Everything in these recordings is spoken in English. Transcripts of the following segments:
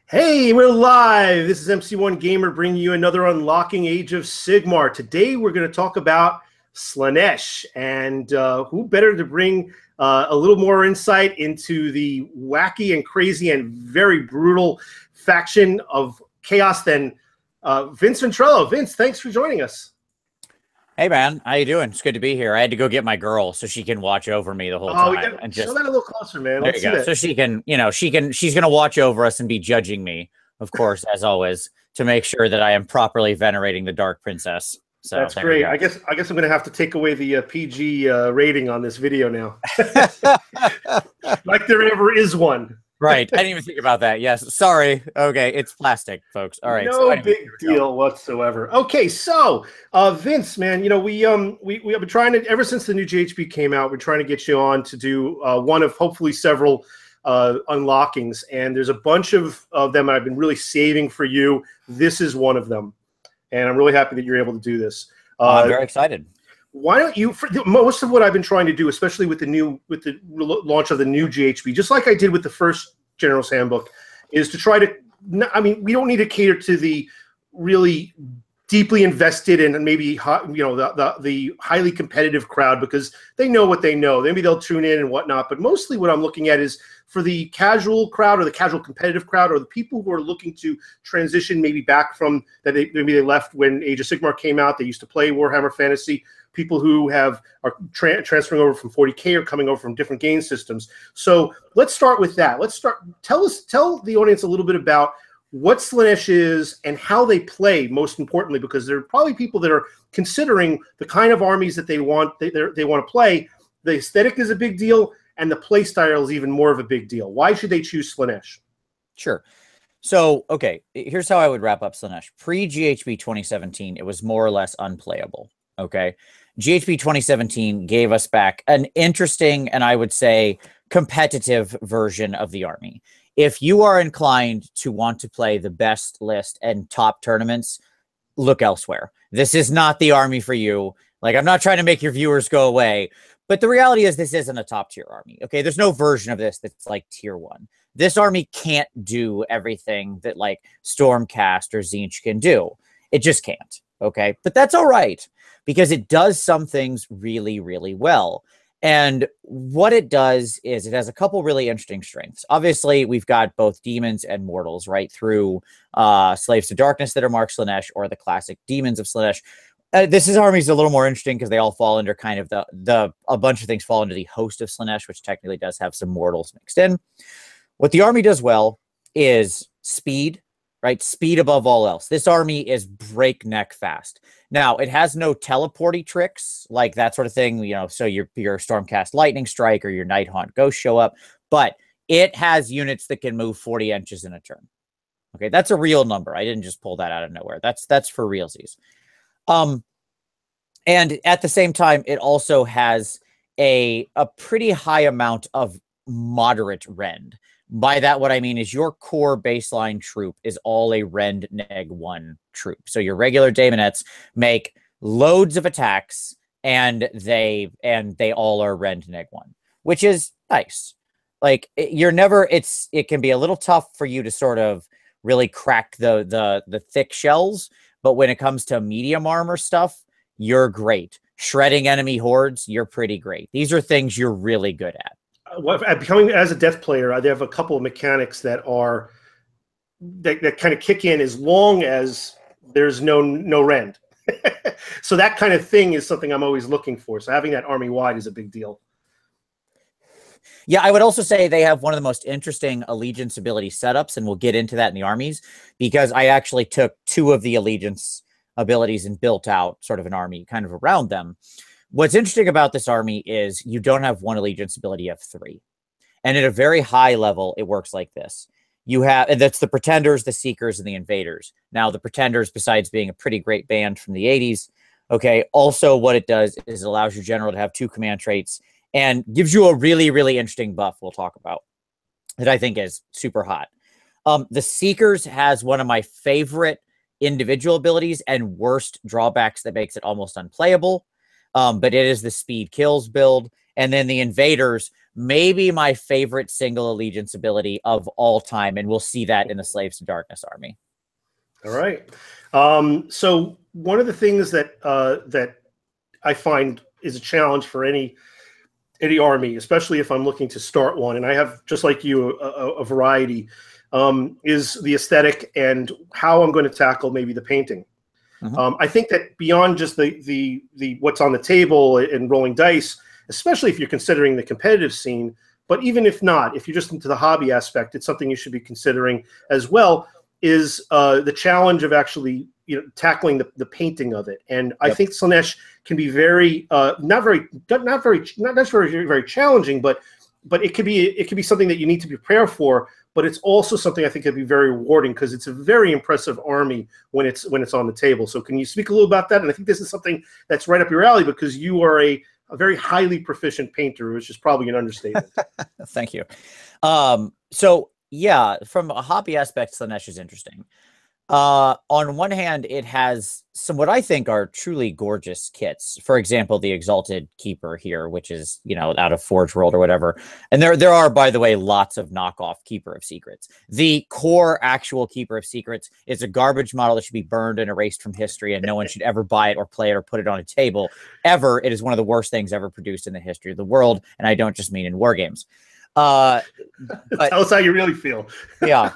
Hey, we're live. This is MC1 Gamer bringing you another Unlocking Age of Sigmar. Today we're going to talk about Slaanesh, and who better to bring a little more insight into the wacky and crazy and very brutal faction of chaos than Vince Venturella. Vince, thanks for joining us. Hey man, how you doing? It's good to be here. I had to go get my girl so she can watch over me the whole time and just show that a little closer, man. There you go. So she can, she's gonna watch over us and be judging me, of course, as always, to make sure that I am properly venerating the Dark Princess. So that's great. I guess I'm gonna have to take away the PG rating on this video now, like there ever is one. Right. I didn't even think about that. Yes. Sorry. Okay. It's plastic, folks. All right. No big deal whatsoever. Okay. So, Vince, man, we have been trying to, ever since the new GHB came out, we're trying to get you on to do one of hopefully several unlockings. And there's a bunch of them I've been really saving for you. This is one of them. And I'm really happy that you're able to do this. I'm very excited. Why don't you, most of what I've been trying to do, especially with the launch of the new GHB, just like I did with the first General's Handbook, is to try to, I mean, we don't need to cater to the really deeply invested and maybe, the highly competitive crowd, because they know what they know. Maybe they'll tune in and whatnot. But mostly what I'm looking at is for the casual crowd or the casual competitive crowd, or the people who are looking to transition maybe back from that, maybe they left when Age of Sigmar came out. They used to play Warhammer Fantasy. People who are transferring over from 40K or coming over from different game systems. So let's start with that. Tell the audience a little bit about what Slaanesh is and how they play, most importantly, because there are probably people that are considering the kind of armies that they want to play. The aesthetic is a big deal, and the play style is even more of a big deal. Why should they choose Slaanesh? Sure. So, okay, here's how I would wrap up Slaanesh. Pre-GHB 2017, it was more or less unplayable, okay? GHB 2017 gave us back an interesting and I would say competitive version of the army. If you are inclined to want to play the best list and top tournaments, look elsewhere. This is not the army for you. Like, I'm not trying to make your viewers go away, but the reality is this isn't a top tier army. Okay, there's no version of this that's like tier 1. This army can't do everything that like Stormcast or Tzeentch can do. It just can't. Okay, but that's all right, because it does some things really, really well. And what it does is it has a couple really interesting strengths. Obviously, we've got both demons and mortals, right, through Slaves to Darkness that are marked Slaanesh, or the classic demons of Slaanesh. This army's a little more interesting because they all fall under kind of a bunch of things fall into the host of Slaanesh, which technically does have some mortals mixed in. What the army does well is speed. Right? Speed above all else. This army is breakneck fast. Now, it has no teleporty tricks, like that sort of thing, so your Stormcast Lightning Strike or your Night Haunt Ghost show up, but it has units that can move 40 inches in a turn. Okay, that's a real number. I didn't just pull that out of nowhere. That's for realsies. And at the same time, it also has a pretty high amount of moderate rend. By that, what I mean is your core baseline troop is all a rend -1 troop. So your regular Daemonettes make loads of attacks, and they all are rend -1, which is nice. Like, it can be a little tough for you to sort of really crack the thick shells, but when it comes to medium armor stuff, you're great. Shredding enemy hordes, you're pretty great. These are things you're really good at. Becoming as a death player, they have a couple of mechanics that kind of kick in as long as there's no rend. So that kind of thing is something I'm always looking for. So having that army wide is a big deal. Yeah, I would also say they have one of the most interesting allegiance ability setups, and we'll get into that in the armies, because I actually took 2 of the allegiance abilities and built out sort of an army kind of around them. What's interesting about this army is you don't have one allegiance ability, you have 3. And at a very high level, it works like this. And that's the Pretenders, the Seekers, and the Invaders. Now, the Pretenders, besides being a pretty great band from the 80s, okay, also what it does is it allows your general to have 2 command traits and gives you a really, really interesting buff we'll talk about that I think is super hot. The Seekers has one of my favorite individual abilities and worst drawbacks that makes it almost unplayable. But it is the speed kills build. And then the Invaders, maybe my favorite single allegiance ability of all time, and we'll see that in the Slaves to Darkness army. All right. So one of the things that that I find is a challenge for any army, especially if I'm looking to start one, and I have, just like you, a variety, is the aesthetic and how I'm going to tackle maybe the painting. I think that beyond just the what's on the table and rolling dice, especially if you're considering the competitive scene, but even if not, if you're just into the hobby aspect, it's something you should be considering as well, is the challenge of actually, you know, tackling the painting of it. And I think Slaanesh can be very not necessarily very challenging, but it could be something that you need to prepare for. But it's also something I think could be very rewarding, because it's a very impressive army when it's on the table. So can you speak a little about that? And I think this is something that's right up your alley, because you are a very highly proficient painter, which is probably an understatement. Thank you. So yeah, from a hobby aspect, Slaanesh is interesting. On one hand, it has some what I think are truly gorgeous kits. For example, the Exalted Keeper here, which is, you know, out of Forge World or whatever. And there are, by the way, lots of knockoff Keeper of Secrets. The core actual Keeper of Secrets is a garbage model that should be burned and erased from history, and no one should ever buy it or play it or put it on a table ever. It is one of the worst things ever produced in the history of the world, and I don't just mean in war games. Tell us how you really feel. Yeah.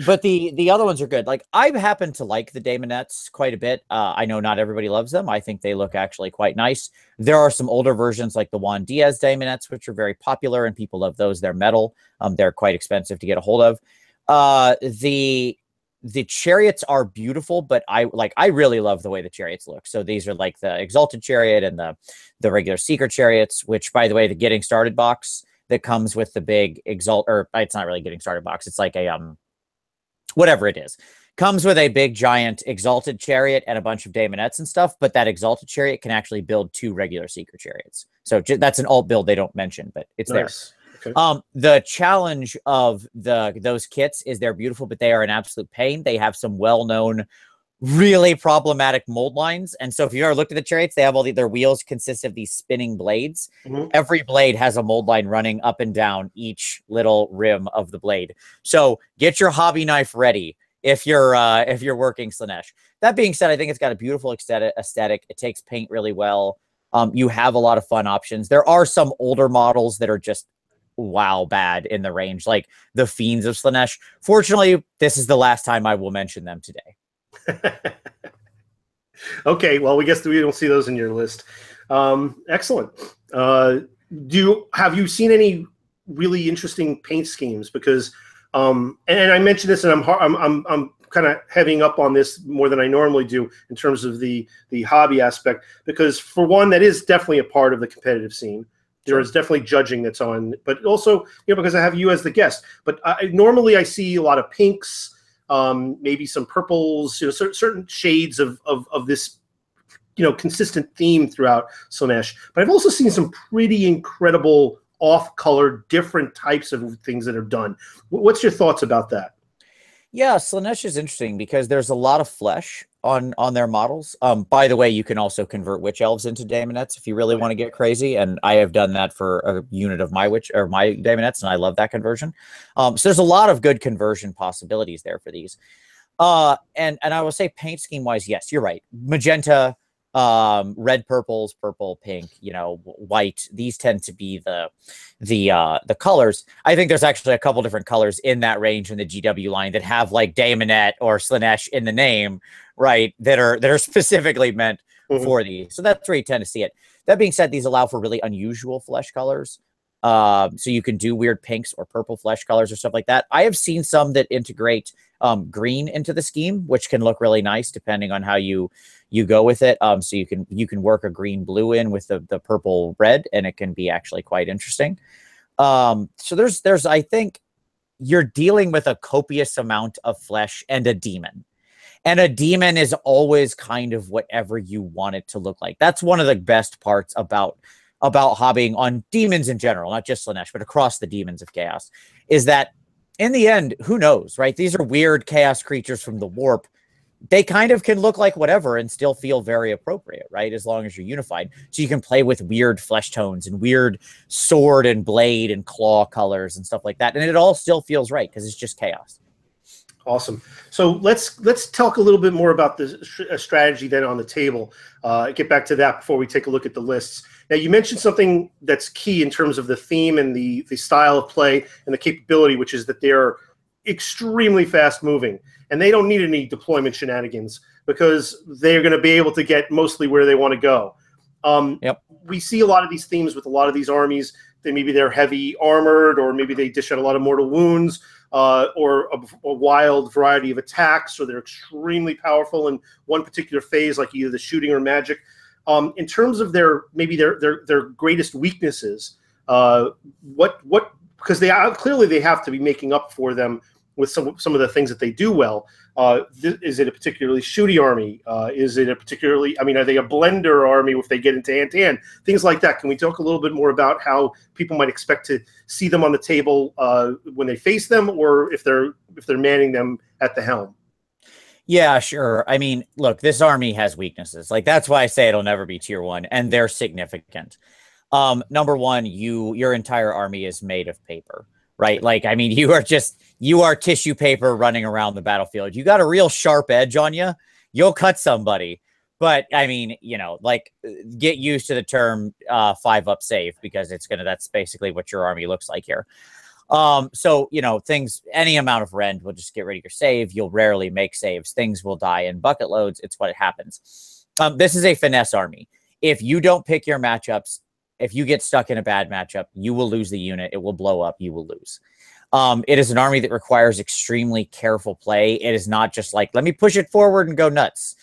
But the other ones are good. Like, I happen to like the Daemonettes quite a bit. I know not everybody loves them. I think they look actually quite nice. There are some older versions like the Juan Diaz Daemonettes, which are very popular and people love those. They're metal. They're quite expensive to get a hold of. The chariots are beautiful, but I really love the way the chariots look. So these are like the Exalted Chariot and the regular Secret Chariots, which, by the way, the Getting Started box that comes with the big it's not really Getting Started box. It's like a whatever it is, comes with a big giant Exalted Chariot and a bunch of Daemonettes and stuff, but that Exalted Chariot can actually build 2 regular Secret Chariots. So that's an alt build they don't mention, but it's nice. There. Okay. The challenge of those kits is they're beautiful, but they are an absolute pain. They have some well-known, really problematic mold lines. And so if you've ever looked at the chariots, they have their wheels consist of these spinning blades. Every blade has a mold line running up and down each little rim of the blade. So get your hobby knife ready if you're working Slaanesh. That being said, I think it's got a beautiful aesthetic. It takes paint really well. You have a lot of fun options. There are some older models that are just wow bad in the range, like the Fiends of Slaanesh. Fortunately, this is the last time I will mention them today. Okay, well, we guess we don't see those in your list. Excellent. Have you seen any really interesting paint schemes? Because and I mentioned this, and I'm kind of heaving up on this more than I normally do in terms of the hobby aspect, because for one, that is definitely a part of the competitive scene. There is definitely judging that's on, but also, you know, because I have you as the guest. But normally I see a lot of pinks, maybe some purples, you know, certain shades of this, you know, consistent theme throughout Slaanesh. But I've also seen some pretty incredible off-color, different types of things that are done. What's your thoughts about that? Yeah, Slaanesh is interesting because there's a lot of flesh on their models. By the way, you can also convert witch elves into Daemonettes if you really want to get crazy, and I have done that for a unit of my Daemonettes, and I love that conversion. So there's a lot of good conversion possibilities there for these. And I will say, paint scheme wise, yes, you're right. Magenta, red, purples, purple, pink, you know, white. These tend to be the colors. I think there's actually a couple different colors in that range in the GW line that have like Daemonette or Slaanesh in the name, right? That are specifically meant for these. So that's where you tend to see it. That being said, these allow for really unusual flesh colors. So you can do weird pinks or purple flesh colors or stuff like that. I have seen some that integrate green into the scheme, which can look really nice depending on how you go with it. So you can work a green blue in with the purple red, and it can be actually quite interesting. So there's I think you're dealing with a copious amount of flesh and a demon. And a demon is always kind of whatever you want it to look like. That's one of the best parts about hobbying on demons in general, not just Slaanesh, but across the demons of chaos, is that in the end, who knows, right? These are weird chaos creatures from the warp. they kind of can look like whatever and still feel very appropriate, right? As long as you're unified. So you can play with weird flesh tones and weird sword and blade and claw colors and stuff like that. And it all still feels right because it's just chaos. Awesome. So let's talk a little bit more about the strategy then on the table. Get back to that before we take a look at the lists. Now, you mentioned something that's key in terms of the theme and the style of play and the capability, which is that they're extremely fast moving, and they don't need any deployment shenanigans because they're going to be able to get mostly where they want to go. Yep. We see a lot of these themes with a lot of these armies. Maybe they're heavy armored, or maybe they dish out a lot of mortal wounds, or a wild variety of attacks, or they're extremely powerful in one particular phase, like either the shooting or magic. In terms of their greatest weaknesses, because clearly they have to be making up for them with some of the things that they do well. Is it a particularly shooty army? Is it a particularly, are they a blender army if they get into hand-to-hand? Things like that. Can we talk a little bit more about how people might expect to see them on the table when they face them, or if they're manning them at the helm? Yeah, sure. I mean, look, this army has weaknesses. Like, that's why I say it'll never be tier 1, and they're significant. Number one, your entire army is made of paper, right? Like, I mean, you are tissue paper running around the battlefield. You got a real sharp edge on you, you'll cut somebody. But I mean, like, get used to the term 5-up save, because that's basically what your army looks like here. So, any amount of rend will just get rid of your save. You'll rarely make saves. Things will die in bucket loads. It's what happens. This is a finesse army. If you don't pick your matchups, if you get stuck in a bad matchup, you will lose the unit. It will blow up. You will lose. It is an army that requires extremely careful play. It is not just like, let me push it forward and go nuts.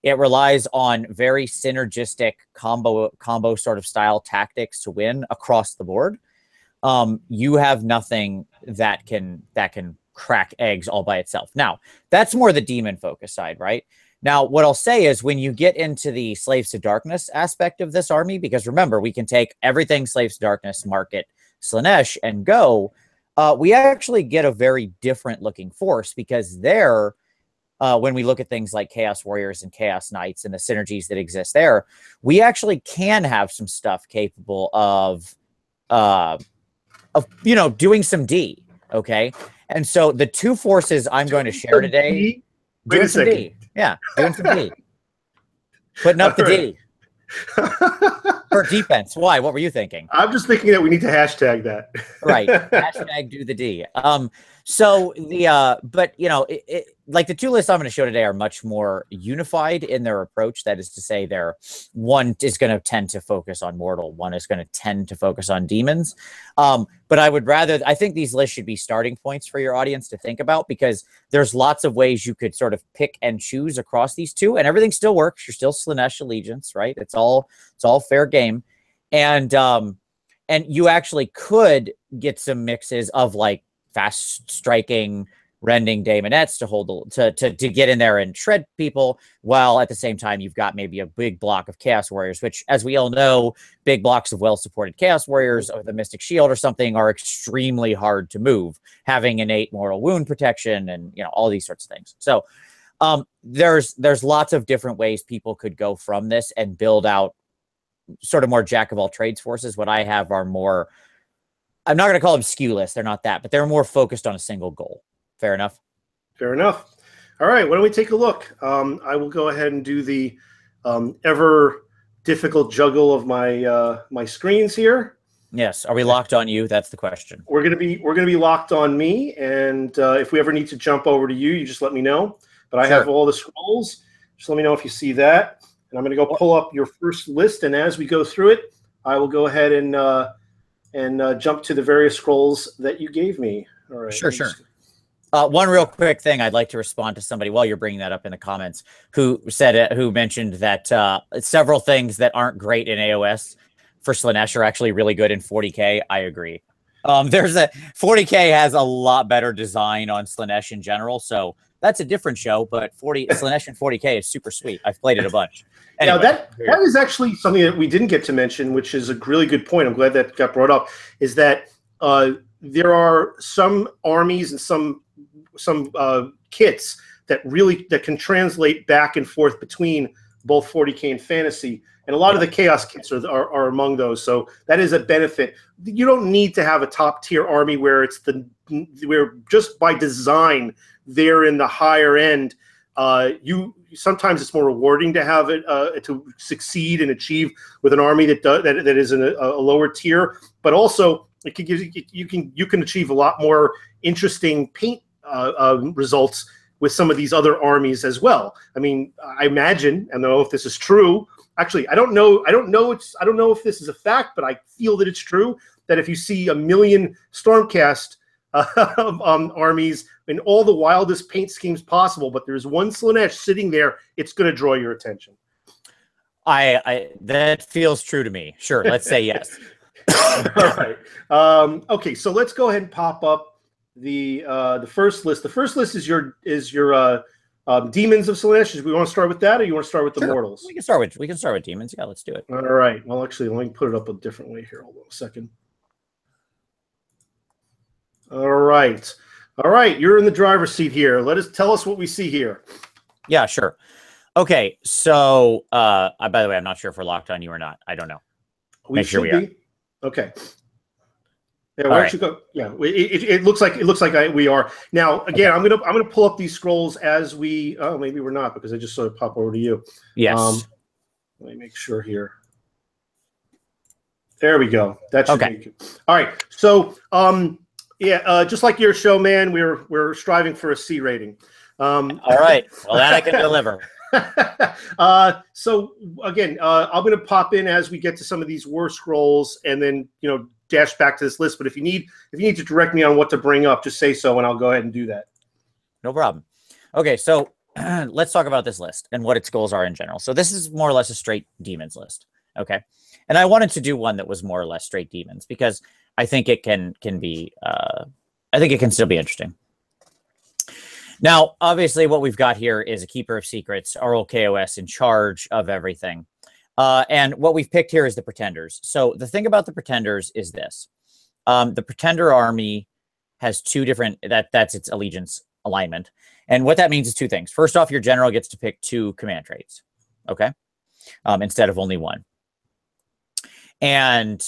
It relies on very synergistic combo sort of style tactics to win across the board. You have nothing that can crack eggs all by itself. Now, that's more the demon focus side, right? Now, what I'll say is, when you get into the Slaves to Darkness aspect of this army, because remember, we can take everything Slaves to Darkness, mark it Slaanesh, and go, we actually get a very different looking force, because there, when we look at things like Chaos Warriors and Chaos Knights and the synergies that exist there, we actually can have some stuff capable of doing some D, okay? And so the two forces I'm going to share today, doing some D. Yeah, doing some D. Putting up the D. For defense. Why? What were you thinking? I'm just thinking that we need to hashtag that. Right. Hashtag do the D. So the but like the two lists I'm going to show today are much more unified in their approach. That is to say, one is going to tend to focus on mortal, one is going to tend to focus on demons. But I think these lists should be starting points for your audience to think about, because there's lots of ways you could sort of pick and choose across these two, and everything still works. You're still Slaanesh allegiance, right? It's all fair game. And you actually could get some mixes of like fast striking, rending Daemonettes to get in there and shred people, while at the same time you've got maybe a big block of Chaos Warriors, which, as we all know, big blocks of well-supported Chaos Warriors or the Mystic Shield or something are extremely hard to move, having innate mortal wound protection and all these sorts of things. So there's lots of different ways people could go from this and build out sort of more jack of all trades forces. What I have are more, I'm not going to call them skew lists. They're not that, but they're more focused on a single goal. Fair enough. Fair enough. All right. Why don't we take a look? I will go ahead and do the ever difficult juggle of my screens here. Yes. Are we locked on you? That's the question. We're gonna be locked on me, and if we ever need to jump over to you, you just let me know. But I have all the scrolls. Just let me know if you see that. And I'm going to go pull up your first list, and as we go through it, I will go ahead and jump to the various scrolls that you gave me. All right. Sure. One real quick thing, I'd like to respond to somebody while you're bringing that up in the comments, who mentioned that several things that aren't great in AOS for Slaanesh are actually really good in 40K. I agree. 40K has a lot better design on Slaanesh in general, so that's a different show, but Slaanesh and 40K is super sweet. I've played it a bunch. Anyway, now that is actually something that we didn't get to mention, which is a really good point. I'm glad that got brought up, is that there are some armies and some kits that can translate back and forth between both 40K and fantasy. And a lot of the chaos kits are among those. So that is a benefit. You don't need to have a top tier army where where just by design they're in the higher end. Sometimes it's more rewarding to have it to succeed and achieve with an army that is in a lower tier, but also it can give you can achieve a lot more interesting paint results with some of these other armies as well. I mean, I imagine, I don't know if this is true. Actually, I don't know if this is a fact, but I feel that it's true that if you see 1 million Stormcast armies in all the wildest paint schemes possible, but there's one Slaanesh sitting there, it's going to draw your attention. That feels true to me. Sure, let's say yes. All right. Okay, so let's go ahead and pop up the first list. The first list is your demons of Slaanesh. Do we want to start with that, or you want to start with the mortals? We can start with demons. Yeah, let's do it. All right. Well, actually, let me put it up a different way here. Hold on a second. All right. All right. You're in the driver's seat here. Tell us what we see here. Yeah, sure. Okay. So, by the way, I'm not sure if we're locked on you or not. I don't know. Make sure we are. Okay. Yeah, why don't you go? Yeah, it looks like we are now. Again, I'm gonna pull up these scrolls as we. Oh, maybe we're not because I just sort of pop over to you. Yes. Let me make sure here. There we go. That should make it. All right. So, yeah, just like your show, man, we're striving for a C rating. All right. Well, that I can deliver. So again, I'm going to pop in as we get to some of these war scrolls, and then dash back to this list. But if you need to direct me on what to bring up, just say so, and I'll go ahead and do that. No problem. Okay, so let's talk about this list and what its goals are in general. So this is more or less a straight demons list. Okay, and I wanted to do one that was more or less straight demons because I think it can be. I think it can still be interesting. Now, obviously, what we've got here is a Keeper of Secrets, RL KOS in charge of everything. And what we've picked here is the Pretenders. So the thing about the Pretenders is this. The Pretender army has two different, that's its allegiance alignment. And what that means is two things. First off, your general gets to pick 2 command traits, okay? Instead of only 1. And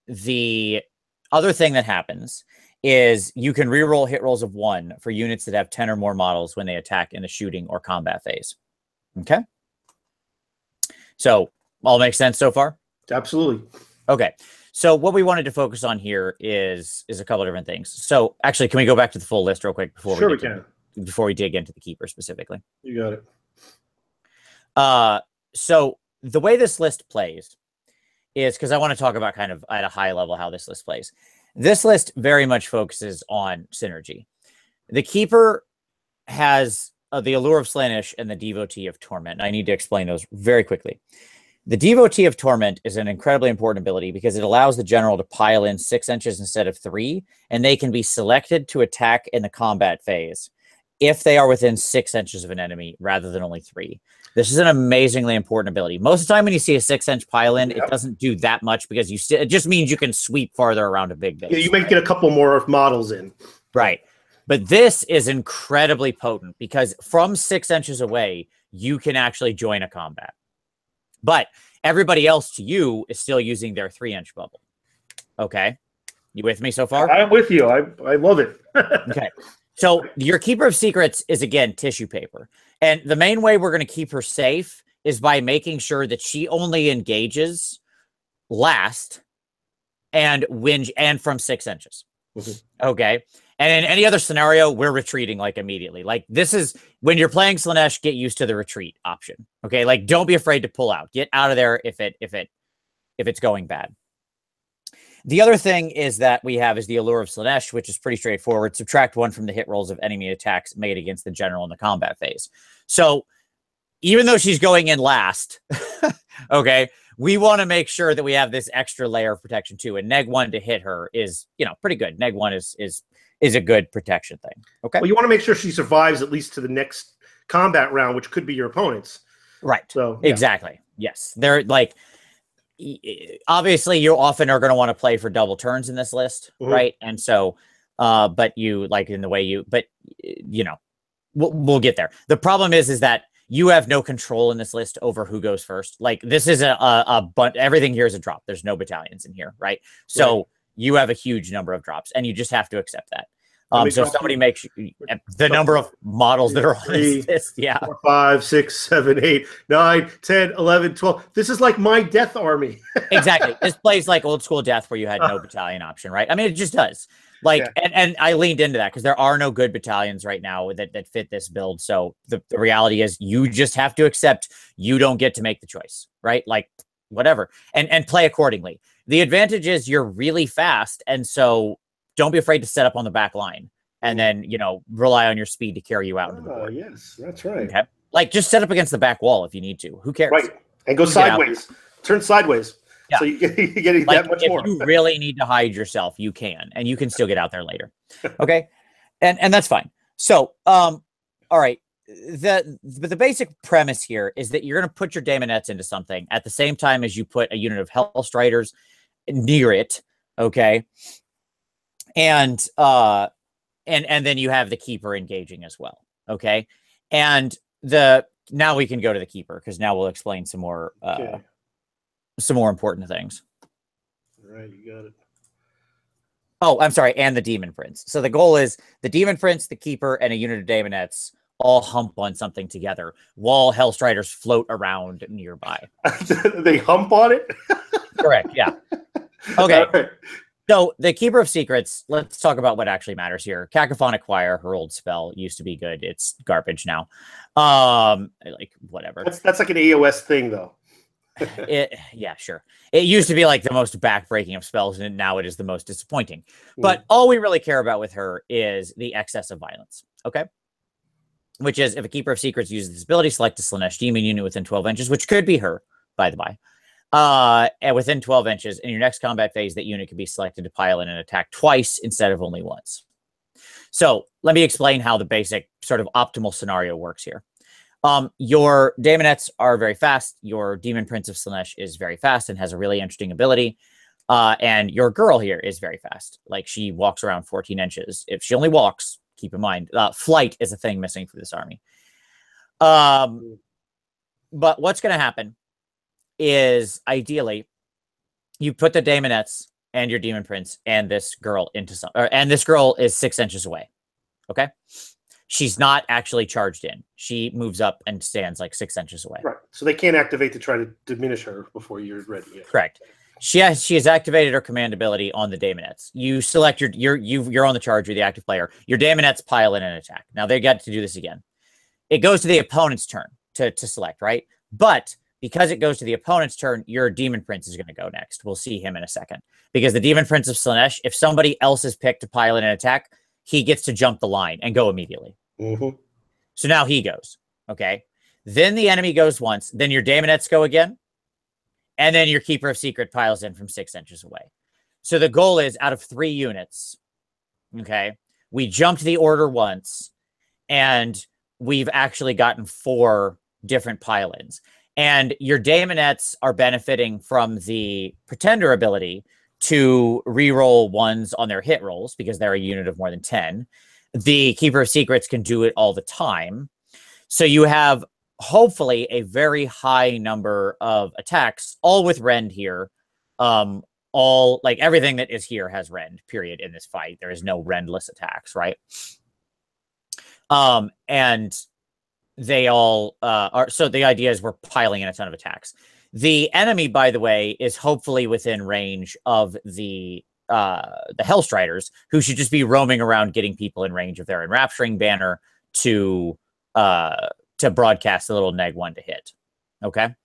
the other thing that happens is you can reroll hit rolls of 1 for units that have 10 or more models when they attack in the shooting or combat phase. Okay? So, all makes sense so far? Absolutely. Okay. So, what we wanted to focus on here is a couple of different things. So, actually, can we go back to the full list real quick before we dig into the Keeper specifically? You got it. So, the way this list plays is, because I want to talk about kind of at a high level how this list plays. This list very much focuses on synergy. The Keeper has the Allure of Slaanesh and the Devotee of Torment. I need to explain those very quickly. The Devotee of Torment is an incredibly important ability because it allows the general to pile in 6 inches instead of 3, and they can be selected to attack in the combat phase if they are within 6 inches of an enemy rather than only 3. This is an amazingly important ability. Most of the time when you see a 6-inch pile in, it doesn't do that much because it just means you can sweep farther around a big base. Yeah, you might get a couple more models in. Right. But this is incredibly potent because from 6 inches away, you can actually join a combat. But everybody else to you is still using their 3-inch bubble. Okay. You with me so far? I'm with you. I love it. Okay. So your Keeper of Secrets is, again, tissue paper. And the main way we're going to keep her safe is by making sure that she only engages last and from 6 inches. Okay. And in any other scenario, we're retreating like immediately. Like this is when you're playing Slaanesh, get used to the retreat option. Okay. Like don't be afraid to pull out. Get out of there if it's going bad. The other thing is that we have is the Allure of Slaanesh, which is pretty straightforward. Subtract 1 from the hit rolls of enemy attacks made against the general in the combat phase. So even though she's going in last, okay, we want to make sure that we have this extra layer of protection too. And neg 1 to hit her is, pretty good. Neg 1 is a good protection thing. Okay. Well, you want to make sure she survives at least to the next combat round, which could be your opponent's. Right. So yeah. Exactly. Yes. They're like, obviously you often are going to want to play for double turns in this list, right? And so but you like in the way we'll get there. The problem is that you have no control in this list over who goes first. Like, this is but everything here is a drop. There's no battalions in here, right? So you have a huge number of drops, and you just have to accept that. So somebody makes the number of models that are on this list. Yeah. 4, 5, 6, 7, 8, 9, 10, 11, 12. This is like my death army. Exactly. This plays like old school death where you had no battalion option, right? I mean, it just does. Like, and I leaned into that because there are no good battalions right now that fit this build. So the reality is you just have to accept you don't get to make the choice, right? Like, whatever, and play accordingly. The advantage is you're really fast, and so don't be afraid to set up on the back line and then, rely on your speed to carry you out into the board. Yes, that's right. Okay? Like, just set up against the back wall if you need to. Who cares? Right. And go sideways. Turn sideways. Yeah. So you get that much more. If you really need to hide yourself, you can, and you can still get out there later. Okay? And that's fine. So, all right. The basic premise here is that you're going to put your Daemonettes into something at the same time as you put a unit of Hellstriders near it. Okay? And then you have the Keeper engaging as well. Okay. And now we can go to the Keeper, because now we'll explain some more important things. All right, you got it. Oh, I'm sorry, and the Demon Prince. So the goal is the Demon Prince, the Keeper, and a unit of Daemonettes all hump on something together while Hellstriders float around nearby. They hump on it? Correct, yeah. Okay. Right. So the Keeper of Secrets, let's talk about what actually matters here. Cacophonic Choir, her old spell, used to be good. It's garbage now. Like, whatever. That's like an AOS thing, though. Yeah, sure. It used to be like the most backbreaking of spells, and now it is the most disappointing. But all we really care about with her is the excess of violence. Okay? Which is, if a Keeper of Secrets uses this ability, select a Slaanesh demon unit within 12 inches, which could be her, by the by. And within 12 inches, in your next combat phase, that unit can be selected to pile in an attack twice instead of only once. So let me explain how the basic sort of optimal scenario works here. Your Daemonettes are very fast. Your Demon Prince of Slaanesh is very fast and has a really interesting ability. And your girl here is very fast. Like, she walks around 14 inches. If she only walks, keep in mind, flight is a thing missing for this army. But what's going to happen is, ideally, you put the Daemonettes and your Demon Prince and this girl into and this girl is 6 inches away. Okay? She's not actually charged in. She moves up and stands like 6 inches away. Right. So they can't activate to try to diminish her before you're ready. Yeah. Correct. She has activated her command ability on the Daemonettes. You select you're on the charge, you're the active player. Your Daemonettes pile in an attack. Now they got to do this again. It goes to the opponent's turn to select, right? But because it goes to the opponent's turn, your Demon Prince is going to go next. We'll see him in a second. Because the Demon Prince of Slaanesh, if somebody else is picked to pile in an attack, he gets to jump the line and go immediately. So now he goes. Okay. Then the enemy goes once. Then your Daemonettes go again. And then your Keeper of Secret piles in from 6 inches away. So the goal is, out of 3 units, okay, we jumped the order once, and we've actually gotten 4 different pile-ins. And your Daemonettes are benefiting from the Pretender ability to reroll ones on their hit rolls because they're a unit of more than 10. The Keeper of Secrets can do it all the time. So you have, hopefully, a very high number of attacks, all with rend here. All, like, everything that is here has rend, period, in this fight. There is no rendless attacks, right? And they all are, so the idea is we're piling in a ton of attacks. The enemy, by the way, is hopefully within range of the Hellstriders, who should just be roaming around getting people in range of their enrapturing banner to broadcast the little neg 1 to hit. Okay.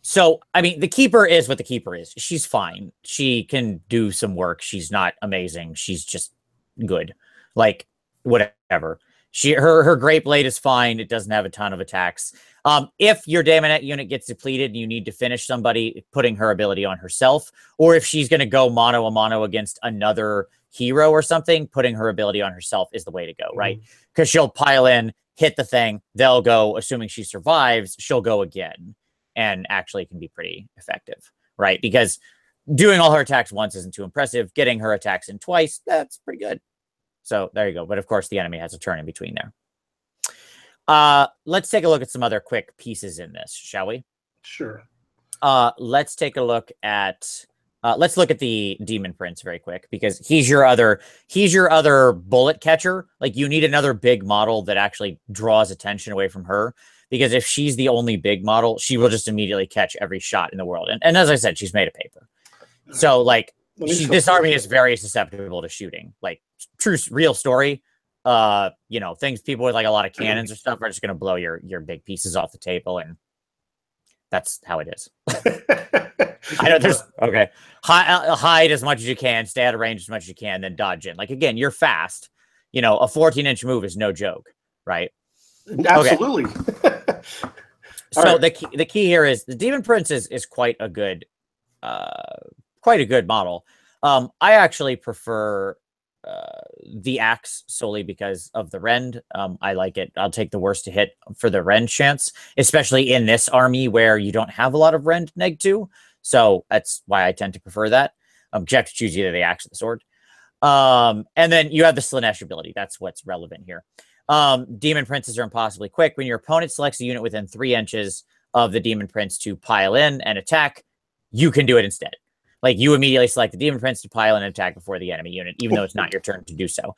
So, I mean, the Keeper is what the Keeper is. She's fine. She can do some work. She's not amazing. She's just good. Like, whatever. Her Great Blade is fine. It doesn't have a ton of attacks. If your Daemonette unit gets depleted and you need to finish somebody, putting her ability on herself, or if she's going to go mono a mono against another hero or something, putting her ability on herself is the way to go, right? Because she'll pile in, hit the thing, they'll go, assuming she survives, she'll go again, and actually can be pretty effective, right? Because doing all her attacks once isn't too impressive. Getting her attacks in twice, that's pretty good. So there you go. But of course, the enemy has a turn in between there. Let's take a look at some other quick pieces in this, shall we? Sure. Let's take a look at let's look at the Demon Prince very quick, because he's your other bullet catcher. Like, you need another big model that actually draws attention away from her, because if she's the only big model, she will just immediately catch every shot in the world. And as I said, she's made of paper. So like this army is very susceptible to shooting. Like, true real story. You know, things people with like a lot of cannons or stuff are just gonna blow your big pieces off the table, and that's how it is. I know there's okay. Hide as much as you can, stay out of range as much as you can, then dodge in. Like, again, you're fast. You know, a 14-inch move is no joke, right? Absolutely. Okay. So the key here is the Demon Prince is quite a good model. I actually prefer the axe solely because of the rend. I like it. I'll take the worst to hit for the rend chance, especially in this army where you don't have a lot of rend -2. So that's why I tend to prefer that. You have to choose either the axe or the sword. And then you have the Slaanesh ability. That's what's relevant here. Demon Princes are impossibly quick. When your opponent selects a unit within 3 inches of the Demon Prince to pile in and attack, you can do it instead. Like, you immediately select the Demon Prince to pile in and attack before the enemy unit, even though it's not your turn to do so.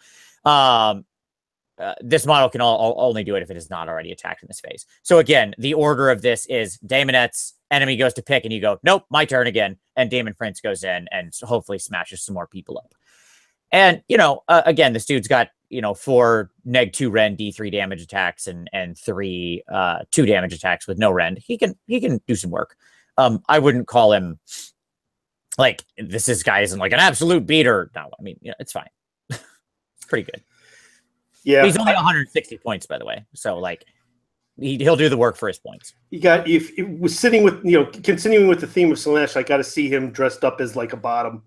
This model can only do it if it is not already attacked in this phase. So again, the order of this is Daemonettes, enemy goes to pick, and you go, nope, my turn again. And Demon Prince goes in and hopefully smashes some more people up. And, you know, again, this dude's got, you know, 4 -2 rend D3 damage attacks and 3 2 damage attacks with no rend. He can do some work. I wouldn't call him like this guy isn't like an absolute beater. No, I mean, yeah, it's fine. It's pretty good. Yeah, he's only 160 points, by the way. So like he'll do the work for his points. You got, if it was sitting with, you know, continuing with the theme of Slaanesh, I got to see him dressed up as like a bottom.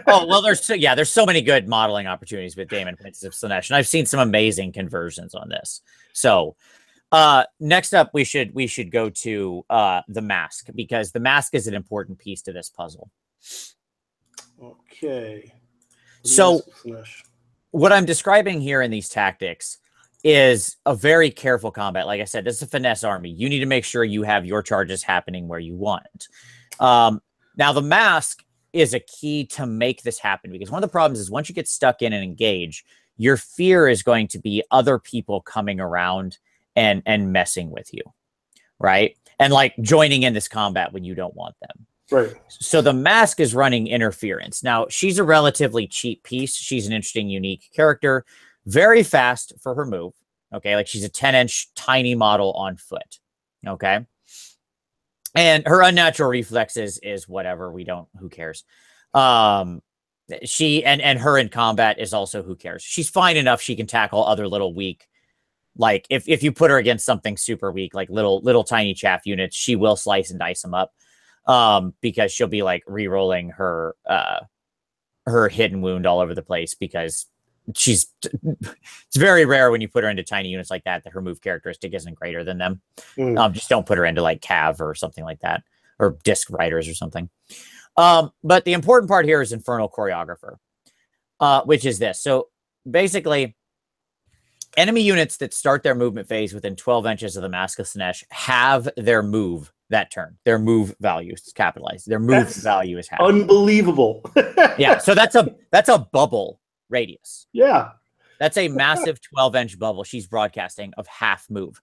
Oh, well, there's so many good modeling opportunities with Daemon Princes of Slaanesh, and I've seen some amazing conversions on this. So next up, we should go to the mask, because the mask is an important piece to this puzzle. Okay. So what I'm describing here in these tactics is a very careful combat. Like I said, this is a finesse army. You need to make sure you have your charges happening where you want. Now, the mask is a key to make this happen, because one of the problems is once you get stuck in and engage, your fear is going to be other people coming around and messing with you, right? And like joining in this combat when you don't want them. Right. So the mask is running interference. Now, she's a relatively cheap piece. She's an interesting, unique character. Very fast for her move. Okay, like she's a 10-inch tiny model on foot. Okay. And her unnatural reflexes is whatever. Who cares? She and her in combat is also who cares. She's fine enough. She can tackle other little weak. Like if you put her against something super weak, like little tiny chaff units, she will slice and dice them up. Because she'll be like re-rolling her hidden wound all over the place, because it's very rare when you put her into tiny units like that her move characteristic isn't greater than them. Just don't put her into like Cav or something like that, or Disc Riders or something. But the important part here is Infernal Choreographer, which is this. So basically, enemy units that start their movement phase within 12 inches of the Mask of Slaanesh have their move that turn. Their move value is capitalized. Their move value is half. Unbelievable. Yeah, so that's a bubble radius. Yeah. That's a massive 12-inch bubble she's broadcasting of half move.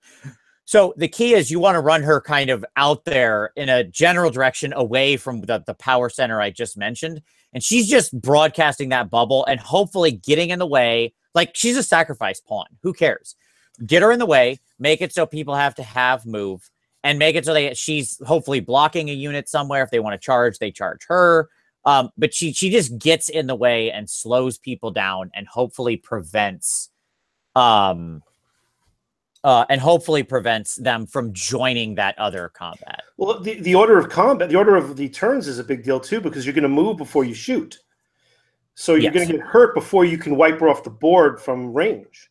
So the key is you want to run her kind of out there in a general direction away from the power center I just mentioned. And she's just broadcasting that bubble and hopefully getting in the way. Like, she's a sacrifice pawn. Who cares? Get her in the way, make it so people have to have move, and make it so she's hopefully blocking a unit somewhere. If they want to charge, they charge her. But she just gets in the way and slows people down and hopefully prevents them from joining that other combat. Well, the order of combat, the order of the turns is a big deal too, because you're going to move before you shoot. So you're going to get hurt before you can wipe her off the board from range.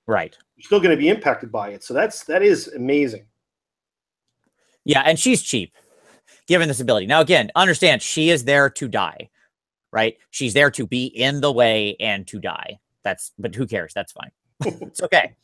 Right. You're still going to be impacted by it. So that is amazing. Yeah, and she's cheap, given this ability. Now, again, understand, she is there to die, right? She's there to be in the way and to die. but who cares? That's fine. It's okay.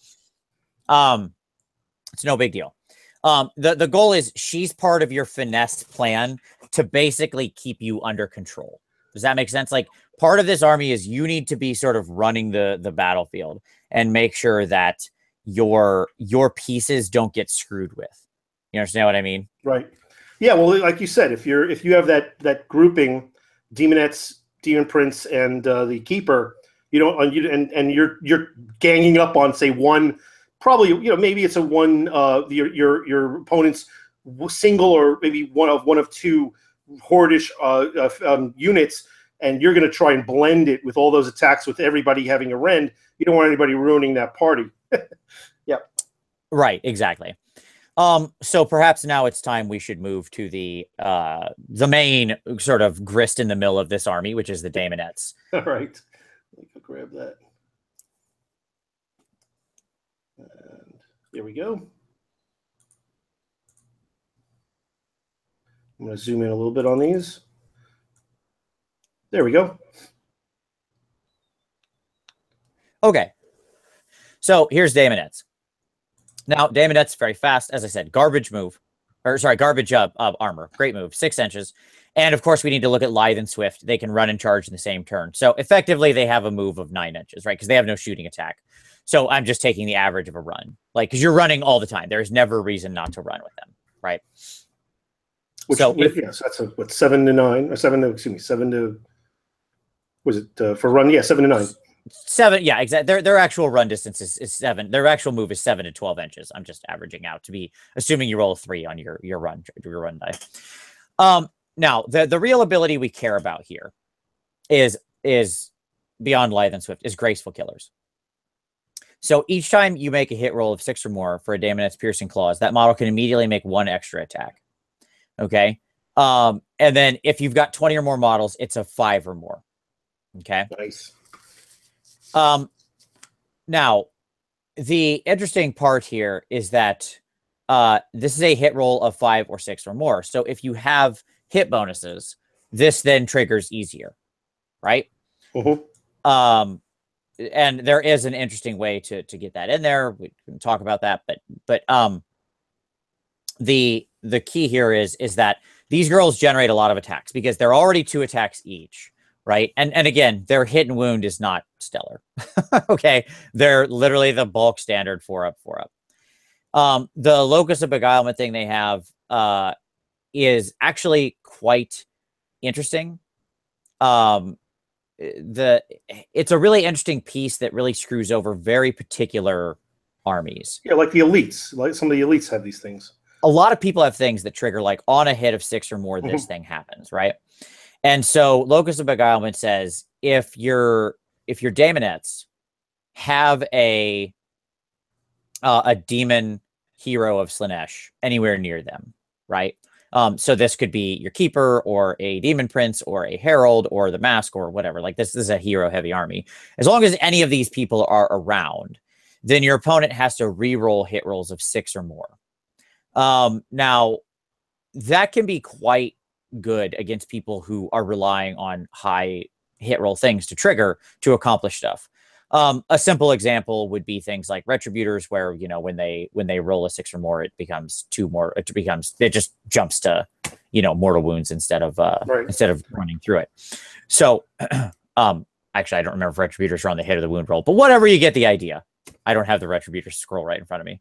It's no big deal. The goal is she's part of your finesse plan to basically keep you under control. Does that make sense? Like, part of this army is you need to be sort of running the battlefield and make sure that your pieces don't get screwed with. You understand what I mean? Right. Yeah. Well, like you said, if you have that grouping, Demonettes, Demon Prince, and the Keeper, and you're ganging up on, say, one, probably, maybe it's a one, your opponent's single, or maybe one of two hordish units, and you're going to try and blend it with all those attacks with everybody having a rend. You don't want anybody ruining that party. Yeah. Right. Exactly. So perhaps now it's time we should move to the main sort of grist in the mill of this army, which is the Daemonettes. All right. Let me grab that. And here we go. I'm going to zoom in a little bit on these. There we go. Okay. So here's Daemonettes. Now, Daemonettes, very fast. As I said, garbage armor. Great move. 6 inches. And, of course, we need to look at Lithe and Swift. They can run and charge in the same turn. So, effectively, they have a move of 9 inches, right? Because they have no shooting attack. So, I'm just taking the average of a run. Like, because you're running all the time. There's never a reason not to run with them, right? So that's 7 to 9. Or 7 to... Was it for run? Yeah, 7 to 9. 7, yeah, exactly. Their actual run distance is 7. Their actual move is 7 to 12 inches. I'm just averaging out to be assuming you roll a 3 on your run die. Now the real ability we care about here is beyond Lithe and Swift is Graceful Killers. So each time you make a hit roll of 6 or more for a Daemonette's Piercing Claws, that model can immediately make 1 extra attack. Okay, and then if you've got 20 or more models, it's a 5 or more. Okay, nice. Now, the interesting part here is that this is a hit roll of 5 or 6 or more. So if you have hit bonuses, this then triggers easier, right? Mm-hmm. And there is an interesting way to get that in there. We can talk about that, but the key here is that these girls generate a lot of attacks because they're already 2 attacks each. Right. And again, their hit and wound is not stellar. Okay. They're literally the bulk standard 4 up. The Locus of Beguilement thing they have is actually quite interesting. It's a really interesting piece that really screws over very particular armies. Yeah, like the elites. Like some of the elites have these things. A lot of people have things that trigger, like, on a hit of 6 or more, this thing happens, right? And so Locus of Beguilement says if your Daemonettes have a demon hero of Slaanesh anywhere near them, right? So this could be your Keeper or a Demon Prince or a Herald or the Mask or whatever. Like, this is a hero heavy army. As long as any of these people are around, then your opponent has to re-roll hit rolls of 6 or more. Now, that can be quite good against people who are relying on high hit roll things to trigger to accomplish stuff. A simple example would be things like Retributors, where, when they roll a 6 or more, it becomes 2 more. It just jumps to, mortal wounds instead of running through it. So, actually, I don't remember if Retributors are on the hit or the wound roll, but whatever, you get the idea. I don't have the Retributors scroll right in front of me,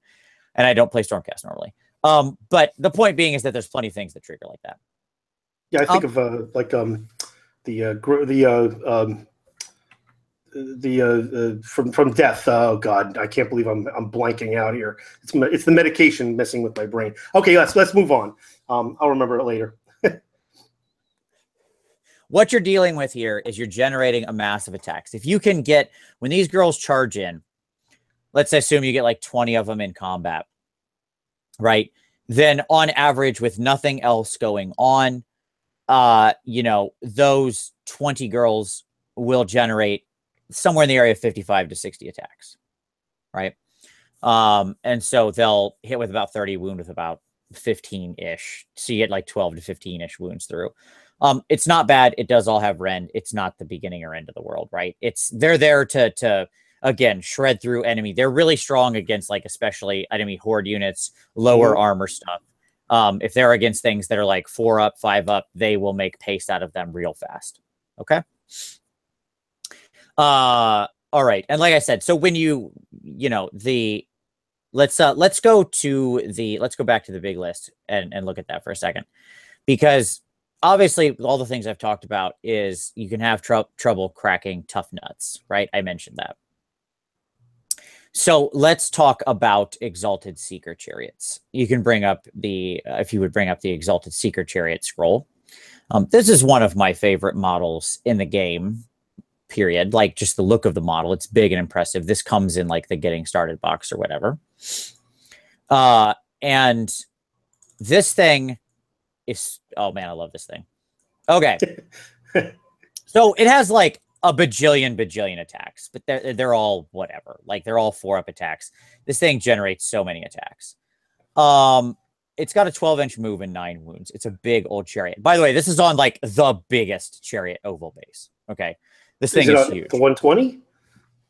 and I don't play Stormcast normally. But the point being is that there's plenty of things that trigger like that. Yeah, I think of from Death. Oh God, I can't believe I'm blanking out here. It's the medication messing with my brain. Okay, let's move on. I'll remember it later. What you're dealing with here is you're generating a massive attacks. If you can get, when these girls charge in, let's assume you get like 20 of them in combat, right? Then on average, with nothing else going on, those 20 girls will generate somewhere in the area of 55 to 60 attacks, right? And so they'll hit with about 30, wound with about 15-ish. So you get like 12 to 15-ish wounds through. It's not bad. It does all have rend. It's not the beginning or end of the world, right? They're there to again shred through enemy. They're really strong against like especially enemy horde units, lower armor stuff. If they're against things that are like 4 up, 5 up, they will make paste out of them real fast. Okay. All right. And like I said, so when let's go back to the big list and look at that for a second, because obviously all the things I've talked about is you can have trouble cracking tough nuts, right? I mentioned that. So let's talk about Exalted Seeker Chariots. You can bring up if you would bring up the Exalted Seeker Chariot scroll. This is one of my favorite models in the game, period. Like just the look of the model. It's big and impressive. This comes in like the getting started box or whatever. And this thing is, oh man, I love this thing. Okay. So it has like a bajillion attacks, but they're all whatever. Like they're all 4 up attacks. This thing generates so many attacks. It's got a 12-inch move and 9 wounds. It's a big old chariot. By the way, this is on like the biggest chariot oval base. Okay. This thing is huge. The 120?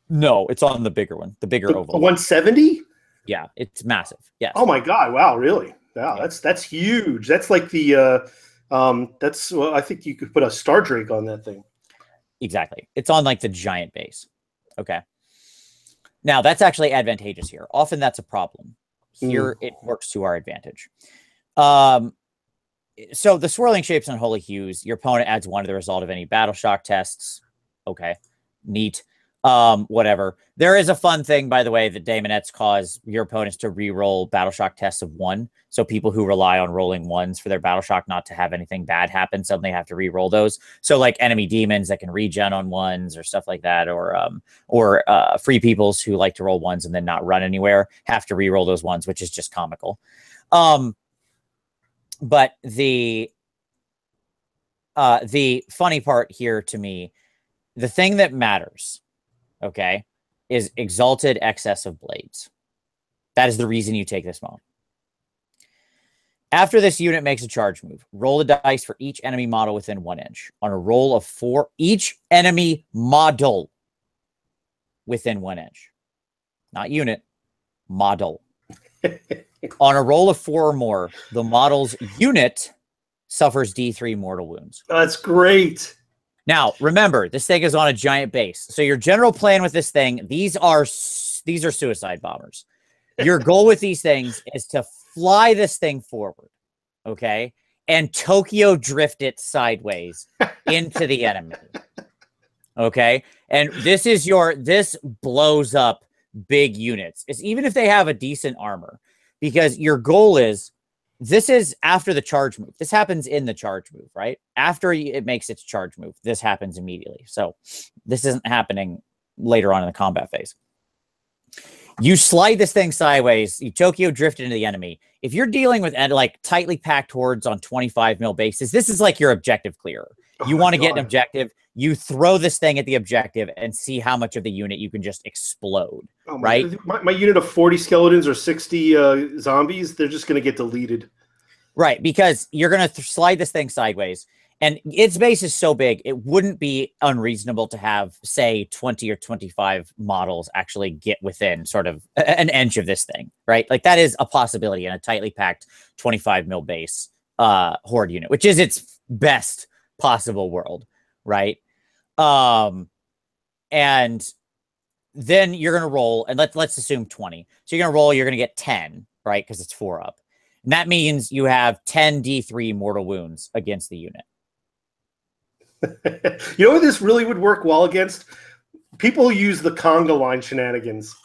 No, it's on the bigger one, the bigger oval. The 170? Yeah, it's massive. Yes. Oh my God! Wow, really? Wow, yeah. That's huge. That's like the well, I think you could put a Star Drake on that thing. Exactly. It's on like the giant base. Okay. Now that's actually advantageous here. Often that's a problem. Here it works to our advantage. So the swirling shapes and holy hues, your opponent adds 1 to the result of any battle shock tests. Okay, neat. Whatever. There is a fun thing, by the way, that Daemonettes cause your opponents to re-roll battle shock tests of 1. So people who rely on rolling 1s for their battle shock not to have anything bad happen suddenly have to re-roll those. So like enemy demons that can regen on 1s or stuff like that, or free peoples who like to roll 1s and then not run anywhere have to re-roll those 1s, which is just comical. But the funny part here to me, the thing that matters, okay, is exalted excess of blades. That is the reason you take this model. After this unit makes a charge move, roll the dice for each enemy model within 1 inch. On a roll of 4, each enemy model within 1 inch. Not unit, model. On a roll of 4 or more, the model's unit suffers D3 mortal wounds. That's great. Now, remember, this thing is on a giant base. So your general plan with this thing, these are suicide bombers. Your goal with these things is to fly this thing forward, okay, and Tokyo drift it sideways into the enemy, okay? And this blows up big units. It's even if they have a decent armor, because your goal is, this is after the charge move. This happens in the charge move, right? After it makes its charge move, this happens immediately. So this isn't happening later on in the combat phase. You slide this thing sideways, you Tokyo drift into the enemy. If you're dealing with like tightly packed hordes on 25 mil bases, this is like your objective clearer. You want to get an objective, you throw this thing at the objective and see how much of the unit you can just explode, right? My unit of 40 skeletons or 60 zombies, they're just going to get deleted. Right, because you're going to slide this thing sideways, and its base is so big, it wouldn't be unreasonable to have, say, 20 or 25 models actually get within sort of an inch of this thing, right? Like that is a possibility in a tightly packed 25 mil base horde unit, which is its best possible world, right? And then you're going to roll, and let's assume 20. So you're going to roll, you're going to get 10, right? Because it's 4 up. And that means you have 10 D3 mortal wounds against the unit. You know what this really would work well against? People who use the conga line shenanigans.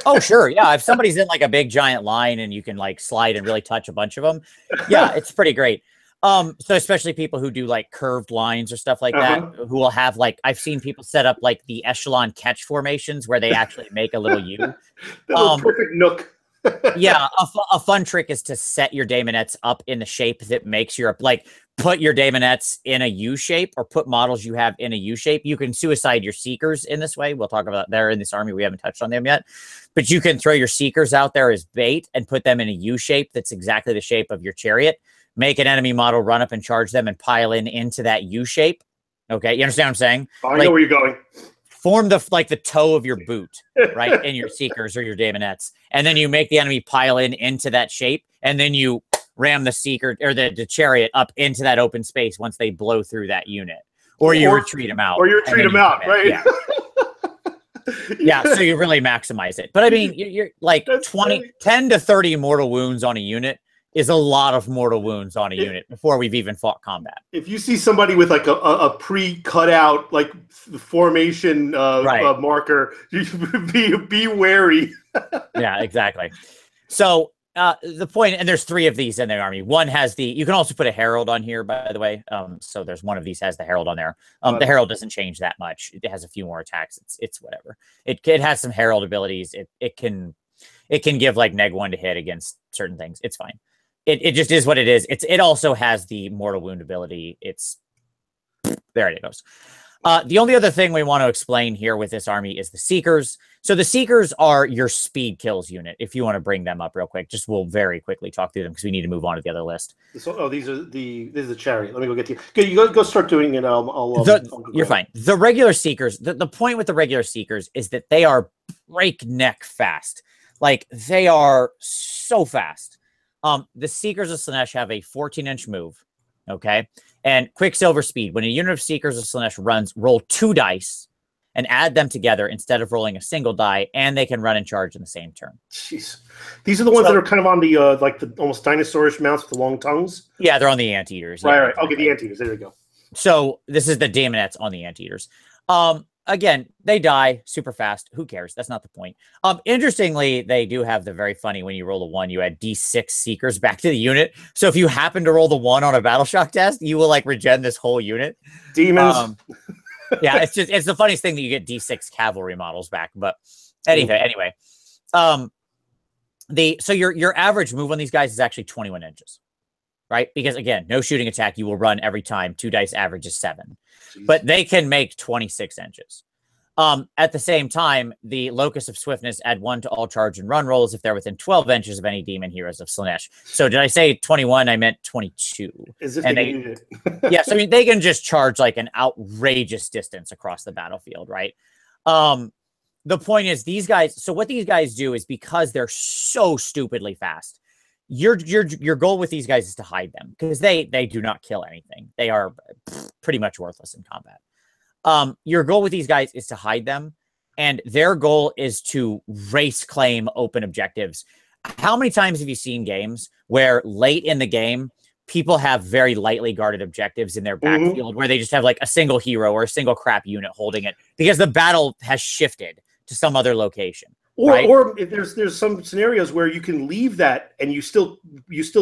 Oh, sure. Yeah. If somebody's in like a big giant line and you can like slide and really touch a bunch of them. Yeah, it's pretty great. So especially people who do like curved lines or stuff like that, who will have like, I've seen people set up like the echelon catch formations where they actually make a little U. Perfect nook. Yeah, a fun trick is to set your Daemonettes up in the shape that makes your, like, put your Daemonettes in a U shape, or put models you have in a U shape. You can suicide your Seekers in this way. We'll talk about there in this army. We haven't touched on them yet. But you can throw your Seekers out there as bait and put them in a U shape that's exactly the shape of your chariot. make an enemy model run up and charge them and pile into that U shape. Okay, you understand what I'm saying? I know where you're going. Form the toe of your boot, right, in your Seekers or your Daemonettes, and then you make the enemy pile into that shape, and then you ram the Seeker or the chariot up into that open space once they blow through that unit, or you retreat them out, right? Yeah. Yeah, so you really maximize it. But I mean, you're like 10 to 30 mortal wounds on a unit is a lot of mortal wounds on a unit before we've even fought combat. If you see somebody with like a pre-cut out like formation marker, be wary. Yeah, exactly. So the point, and there's 3 of these in the army. One has you can also put a herald on here, by the way. So there's one of these has the herald on there. The herald doesn't change that much. It has a few more attacks. It's whatever. It has some herald abilities. It can give like -1 to hit against certain things. It's fine. It just is what it is. It also has the mortal wound ability. There it goes. The only other thing we want to explain here with this army is the Seekers. So the Seekers are your speed kills unit. If you want to bring them up real quick, we'll very quickly talk through them because we need to move on to the other list. So, this is the chariot. Let me go get you. Okay, you go start doing it. You're fine. The regular Seekers. The point with the regular Seekers is that they are breakneck fast. Like they are so fast. The Seekers of Slaanesh have a 14-inch move. Okay. And Quicksilver speed. When a unit of Seekers of Slaanesh runs, roll 2 dice and add them together instead of rolling a single die, and they can run and charge in the same turn. Jeez. These are the ones that are kind of on the like the almost dinosaurish mounts with the long tongues. Yeah, they're on the Anteaters. Right. Okay, the Anteaters. There you go. So this is the Daemonettes on the Anteaters. Again, they die super fast. Who cares? That's not the point. Interestingly, they do have the very funny, when you roll a 1, you add D6 Seekers back to the unit. So if you happen to roll the 1 on a battle shock test, you will like regen this whole unit. Demons. Yeah, it's the funniest thing that you get D6 cavalry models back. But anyway, so your average move on these guys is actually 21 inches. Right? Because again, no shooting attack, you will run every time. 2 dice average is 7. Jeez. But they can make 26 inches. At the same time, the Locus of Swiftness add 1 to all charge and run rolls if they're within 12 inches of any demon heroes of Slaanesh. So did I say 21? I meant 22. As if they need it. Yeah, so I mean, they can just charge like an outrageous distance across the battlefield, right? The point is these guys, so what these guys do is because they're so stupidly fast, your goal with these guys is to hide them because they do not kill anything. They are pretty much worthless in combat. Your goal with these guys is to hide them, and their goal is to race claim open objectives. How many times have you seen games where late in the game people have very lightly guarded objectives in their backfield where they just have like a single hero or a single crap unit holding it because the battle has shifted to some other location? Or if there's some scenarios where you can leave that and you still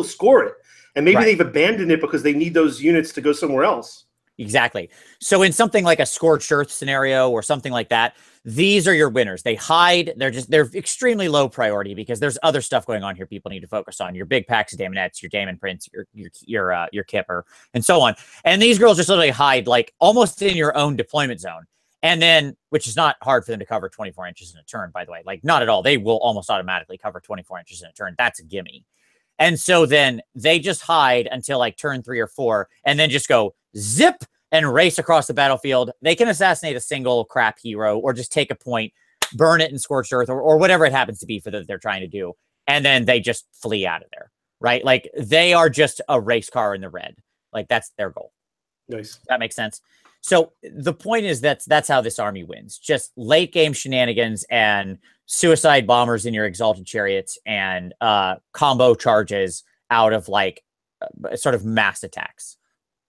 score it, and maybe they've abandoned it because they need those units to go somewhere else. Exactly. So in something like a Scorched Earth scenario or something like that, these are your winners. They hide. They're extremely low priority because there's other stuff going on here people need to focus on. Your big packs of Daemonettes, your Daemon Prince, your Kipper, and so on. And these girls just literally hide like almost in your own deployment zone. And then, which is not hard for them to cover 24 inches in a turn, by the way, like not at all. They will almost automatically cover 24 inches in a turn. That's a gimme. And so then they just hide until like turn 3 or 4, and then just go zip and race across the battlefield. They can assassinate a single crap hero or just take a point, burn it in Scorched Earth or whatever it happens to be for that they're trying to do. And then they just flee out of there, right? Like they are just a race car in the red. Like that's their goal. Nice. That makes sense. So the point is that's how this army wins. Just late game shenanigans and suicide bombers in your exalted chariots and combo charges out of like sort of mass attacks.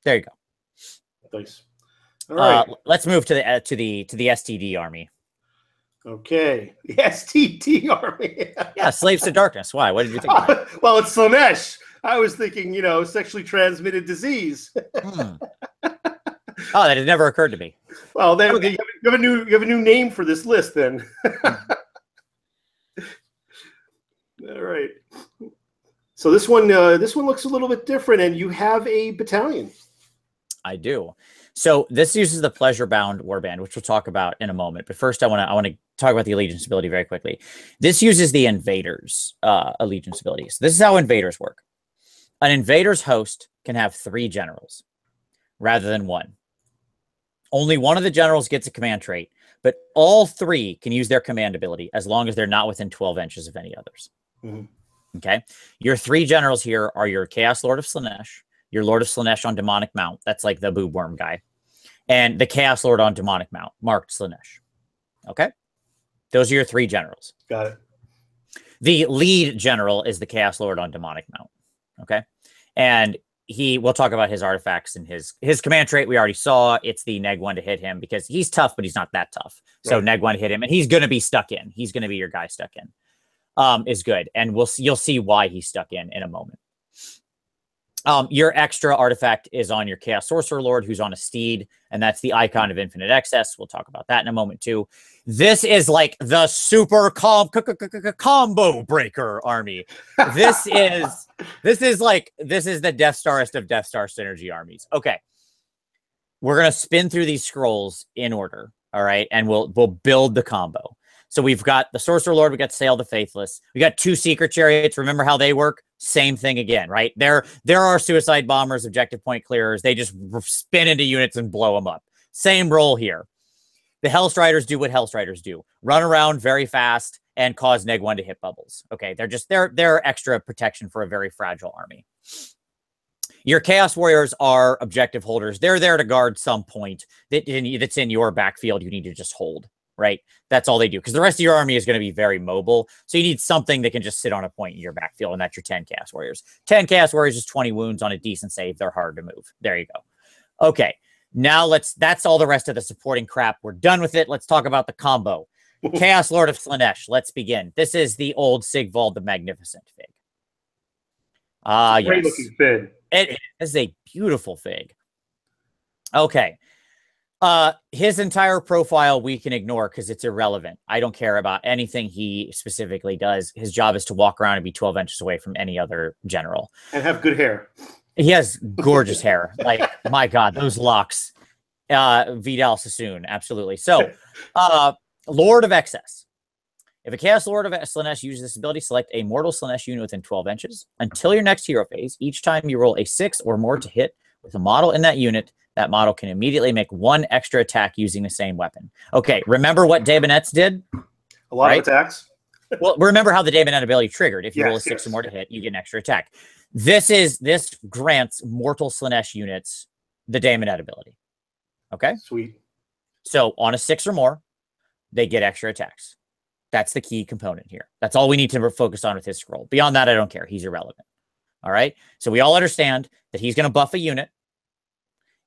There you go. Nice. All right. Let's move to the STD army. Okay, the STD army. Yeah, Slaves to Darkness. Why? What did you think? Well, it's Slaanesh. I was thinking, sexually transmitted disease. Oh, that had never occurred to me. Well, then you have a new name for this list, then. All right. So this one looks a little bit different, and you have a battalion. I do. So this uses the Pleasure Bound Warband, which we'll talk about in a moment. But first, I want to talk about the Allegiance ability very quickly. This uses the Invaders Allegiance ability. So this is how Invaders work. An invader's host can have 3 generals rather than 1. Only one of the generals gets a command trait, but all 3 can use their command ability as long as they're not within 12 inches of any others. Okay. Your 3 generals here are your Chaos Lord of Slaanesh, your Lord of Slaanesh on Demonic Mount. That's like the boob worm guy. And the Chaos Lord on Demonic Mount, marked Slaanesh. Okay. Those are your 3 generals. Got it. The lead general is the Chaos Lord on Demonic Mount. Okay. And we'll talk about his artifacts and his command trait. We already saw it's the neg 1 to hit him because he's tough, but he's not that tough. So neg 1 to hit him, and he's going to be stuck in. He's going to be your guy stuck in. Is good. And you'll see why he's stuck in a moment. Your extra artifact is on your Chaos Sorcerer Lord, who's on a steed, and that's the icon of infinite excess. We'll talk about that in a moment too. This is like the super combo breaker army. This is the Death Starest of Death Star synergy armies. Okay, we're gonna spin through these scrolls in order. All right, and we'll build the combo. So we've got the Sorcerer Lord, we got Sail the Faithless, we got 2 Secret Chariots. Remember how they work? Same thing again, right? There are suicide bombers, objective point clearers. They just spin into units and blow them up. Same role here. The Hellstriders do what Hellstriders do: run around very fast and cause neg 1 to hit bubbles. Okay, they're extra protection for a very fragile army. Your Chaos Warriors are objective holders. They're there to guard some point that's in your backfield. You need to just hold. Right? That's all they do, because the rest of your army is going to be very mobile. So you need something that can just sit on a point in your backfield, and that's your 10 Chaos Warriors. 10 Chaos Warriors is 20 wounds on a decent save. They're hard to move. There you go. Okay. Now that's all the rest of the supporting crap. We're done with it. Let's talk about the combo. Chaos Lord of Slaanesh. Let's begin. This is the old Sigvald the Magnificent fig. Great looking fig. It is a beautiful fig. Okay. His entire profile we can ignore because it's irrelevant. I don't care about anything he specifically does. His job is to walk around and be 12 inches away from any other general. And have good hair. He has gorgeous hair. Like, my God, those locks. Vidal Sassoon, absolutely. So, Lord of Excess. If a Chaos Lord of Slaanesh uses this ability, select a mortal Slaanesh unit within 12 inches. Until your next hero phase, each time you roll a 6 or more to hit with a model in that unit, that model can immediately make 1 extra attack using the same weapon. Okay, remember what DAEMONETTES did? A lot of attacks. Well, remember how the DAEMONETTE ability triggered. If you roll a 6 or more to hit, you get an extra attack. This grants mortal Slaanesh units the DAEMONETTE ability. Okay? Sweet. So on a 6 or more, they get extra attacks. That's the key component here. That's all we need to focus on with his scroll. Beyond that, I don't care. He's irrelevant. All right? So we all understand that he's going to buff a unit.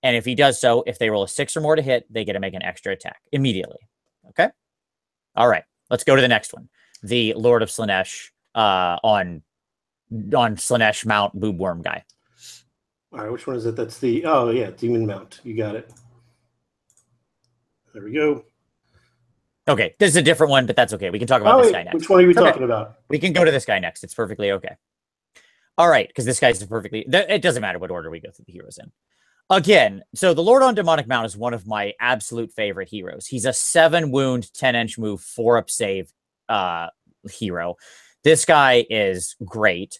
And if he does so, if they roll a 6 or more to hit, they get to make an extra attack immediately. Okay? All right. Let's go to the next one. The Lord of Slaanesh on Slaanesh Mount Boob Worm guy. All right. Which one is it? That's the... Oh, yeah. Demon Mount. You got it. There we go. Okay. This is a different one, but that's okay. We can talk about this guy next. Which one are we talking about? We can go to this guy next. It's perfectly okay. All right. Because this guy's perfectly... It doesn't matter what order we go through the heroes in. Again, so the Lord on Demonic Mount is one of my absolute favorite heroes. He's a 7 wound, 10-inch move, 4-up save hero. This guy is great.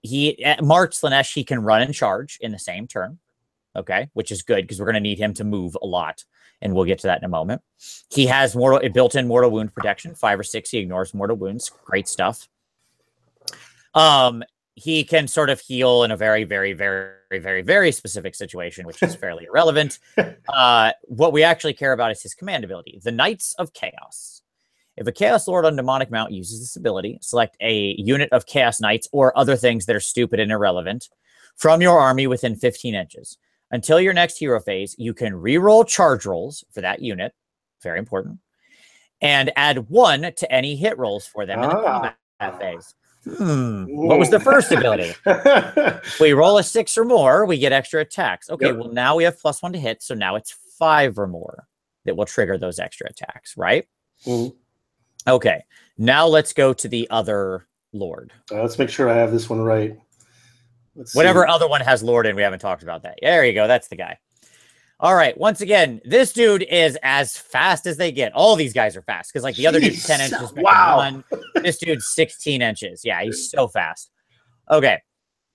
He at March Slaanesh, he can run and charge in the same turn. Okay, which is good because we're going to need him to move a lot, and we'll get to that in a moment. He has built-in mortal wound protection, 5 or 6. He ignores mortal wounds. Great stuff. He can sort of heal in a very, very, very, very, very specific situation, which is fairly irrelevant. What we actually care about is his command ability, the Knights of Chaos. If a Chaos Lord on Demonic Mount uses this ability, select a unit of Chaos Knights or other things that are stupid and irrelevant from your army within 15 inches. Until your next hero phase, you can reroll charge rolls for that unit. Very important. And add 1 to any hit rolls for them in the combat phase. What was the first ability? If we roll a 6 or more, we get extra attacks. Okay, well, now we have +1 to hit, so now it's 5 or more that will trigger those extra attacks, right? Okay, now let's go to the other Lord. Let's make sure I have this one right. Whatever other one has Lord in, we haven't talked about that. There you go, that's the guy. All right, once again, this dude is as fast as they get. All these guys are fast because, like, the other dude's 10 inches. Wow. This dude's 16 inches. Yeah, he's so fast. Okay.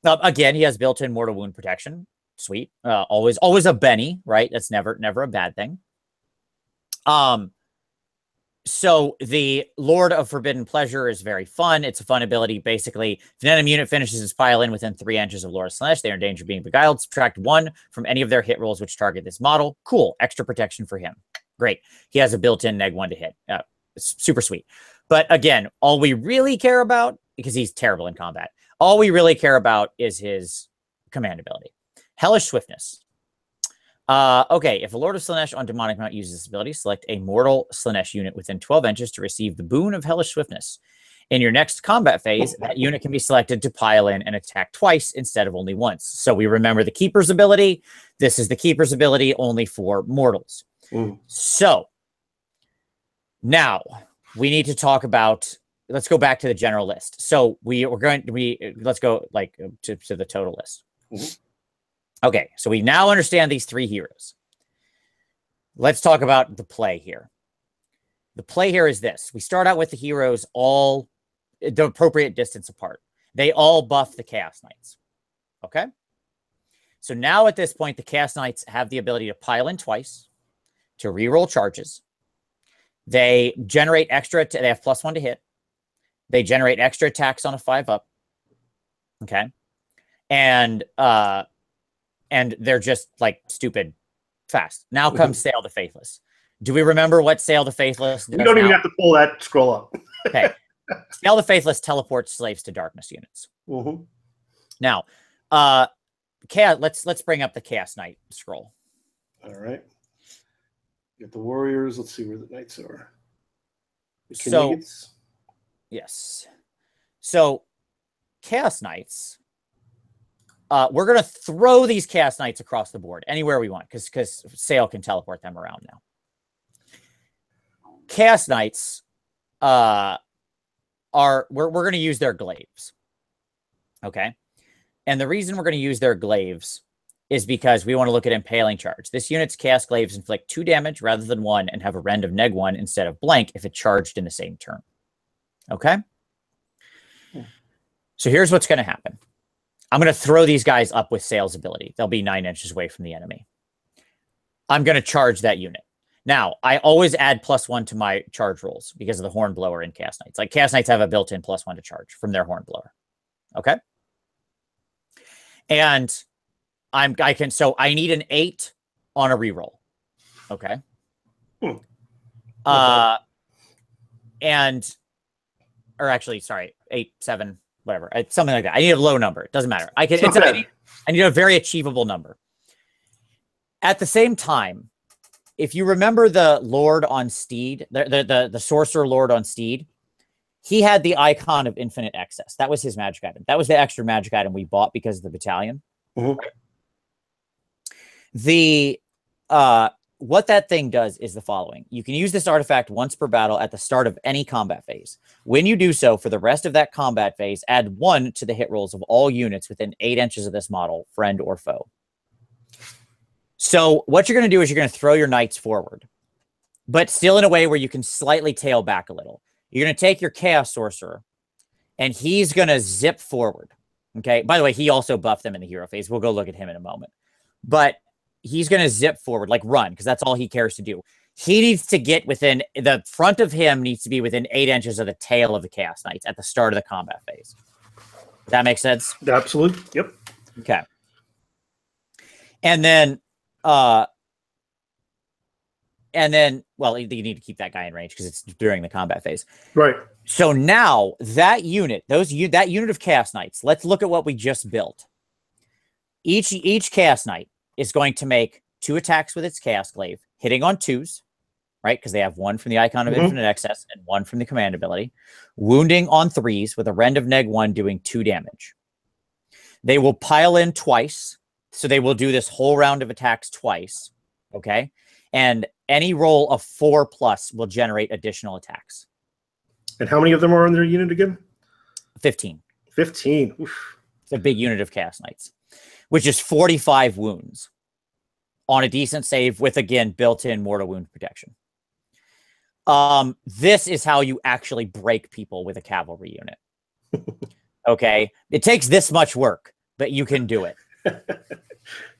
Again, he has built-in mortal wound protection. Sweet. Always a Benny, right? That's never a bad thing. So the Lord of Forbidden Pleasure is very fun. It's a fun ability. Basically, if an enemy unit finishes its pile in within 3 inches of Lord of Slaanesh, they are in danger of being beguiled. Subtract 1 from any of their hit rolls which target this model. Cool. Extra protection for him. Great. He has a built-in -1 to hit. It's super sweet. But again, all we really care about, because he's terrible in combat, all we really care about is his command ability. Hellish Swiftness. Okay, if a Lord of Slaanesh on Demonic Mount uses this ability, select a mortal Slaanesh unit within 12 inches to receive the boon of Hellish Swiftness. In your next combat phase, that unit can be selected to pile in and attack twice instead of only once. So we remember the Keeper's ability. This is the Keeper's ability only for mortals. So now we need to talk about, let's go back to the general list. So let's go like to the total list. Okay, so we now understand these 3 heroes. Let's talk about the play here. The play here is this. We start out with the heroes all the appropriate distance apart. They all buff the Chaos Knights. Okay? So now at this point, the Chaos Knights have the ability to pile in twice, to reroll charges. They generate extra, they have +1 to hit. They generate extra attacks on a 5-up. Okay? And they're just like stupid fast. Now comes Sail the Faithless. Do we remember what Sail the Faithless does? You don't even have to pull that scroll up. Okay. Sail the Faithless teleports slaves to darkness units. Now, let's bring up the Chaos Knight scroll. All right. Get the warriors. Let's see where the knights are. Yes. So Chaos Knights. We're going to throw these Chaos Knights across the board anywhere we want because Sail can teleport them around now. Chaos Knights we're going to use their glaives. Okay. And the reason we're going to use their glaives is because we want to look at Impaling Charge. This unit's Chaos Glaives inflict 2 damage rather than 1 and have a rend of -1 instead of blank if it charged in the same turn. Okay. So here's what's going to happen. I'm going to throw these guys up with Sail's ability. They'll be 9 inches away from the enemy. I'm going to charge that unit. Now, I always add +1 to my charge rolls because of the Hornblower in Chaos Knights. Like, Chaos Knights have a built-in +1 to charge from their Hornblower. Okay? And so I need an 8 on a reroll. Okay? Or actually, sorry, 8, 7, whatever, something like that. I need a low number. It doesn't matter. I need a very achievable number. At the same time, if you remember the Lord on Steed, the Sorcerer Lord on Steed, he had the icon of infinite excess. That was his magic item. That was the extra magic item we bought because of the battalion. What that thing does is the following. You can use this artifact once per battle at the start of any combat phase. When you do so, for the rest of that combat phase, add 1 to the hit rolls of all units within 8 inches of this model, friend or foe. So what you're going to do is you're going to throw your knights forward, but still in a way where you can slightly tail back a little. You're going to take your Chaos Sorcerer, and he's going to zip forward. Okay. By the way, he also buffed them in the hero phase. We'll go look at him in a moment. But he's going to zip forward, like run, because that's all he cares to do. He needs to get within, the front of him needs to be within 8 inches of the tail of the Chaos Knights at the start of the combat phase. Does that make sense? Absolutely. Yep. Okay. And then, well, you need to keep that guy in range because it's during the combat phase. Right. So now that unit, that unit of Chaos Knights, let's look at what we just built. Each Chaos Knight is going to make 2 attacks with its Chaos Glaive, hitting on 2s, right? Because they have 1 from the icon of infinite excess and 1 from the command ability. Wounding on 3s with a rend of -1, doing 2 damage. They will pile in twice, so they will do this whole round of attacks twice, okay? And any roll of 4+ will generate additional attacks. And how many of them are on their unit again? 15. 15. Oof. It's a big unit of Chaos Knights, which is 45 wounds on a decent save with, again, built-in mortal wound protection. This is how you actually break people with a cavalry unit. Okay? It takes this much work, but you can do it.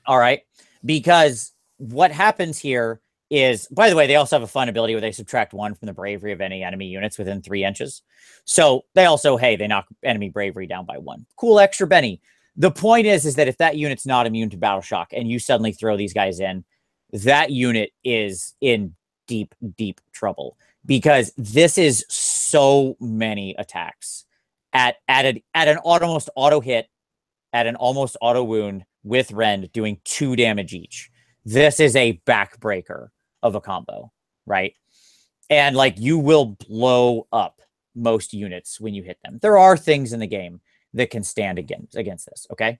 All right. Because what happens here is, by the way, they also have a fun ability where they subtract 1 from the bravery of any enemy units within 3 inches. So they also, hey, they knock enemy bravery down by 1. Cool extra Benny. The point is that if that unit's not immune to battle shock and you suddenly throw these guys in, that unit is in deep, deep trouble, because this is so many attacks at an almost auto hit, at an almost auto wound with Rend doing 2 damage each. This is a backbreaker of a combo, right? And like, you will blow up most units when you hit them. There are things in the game that can stand against this, okay?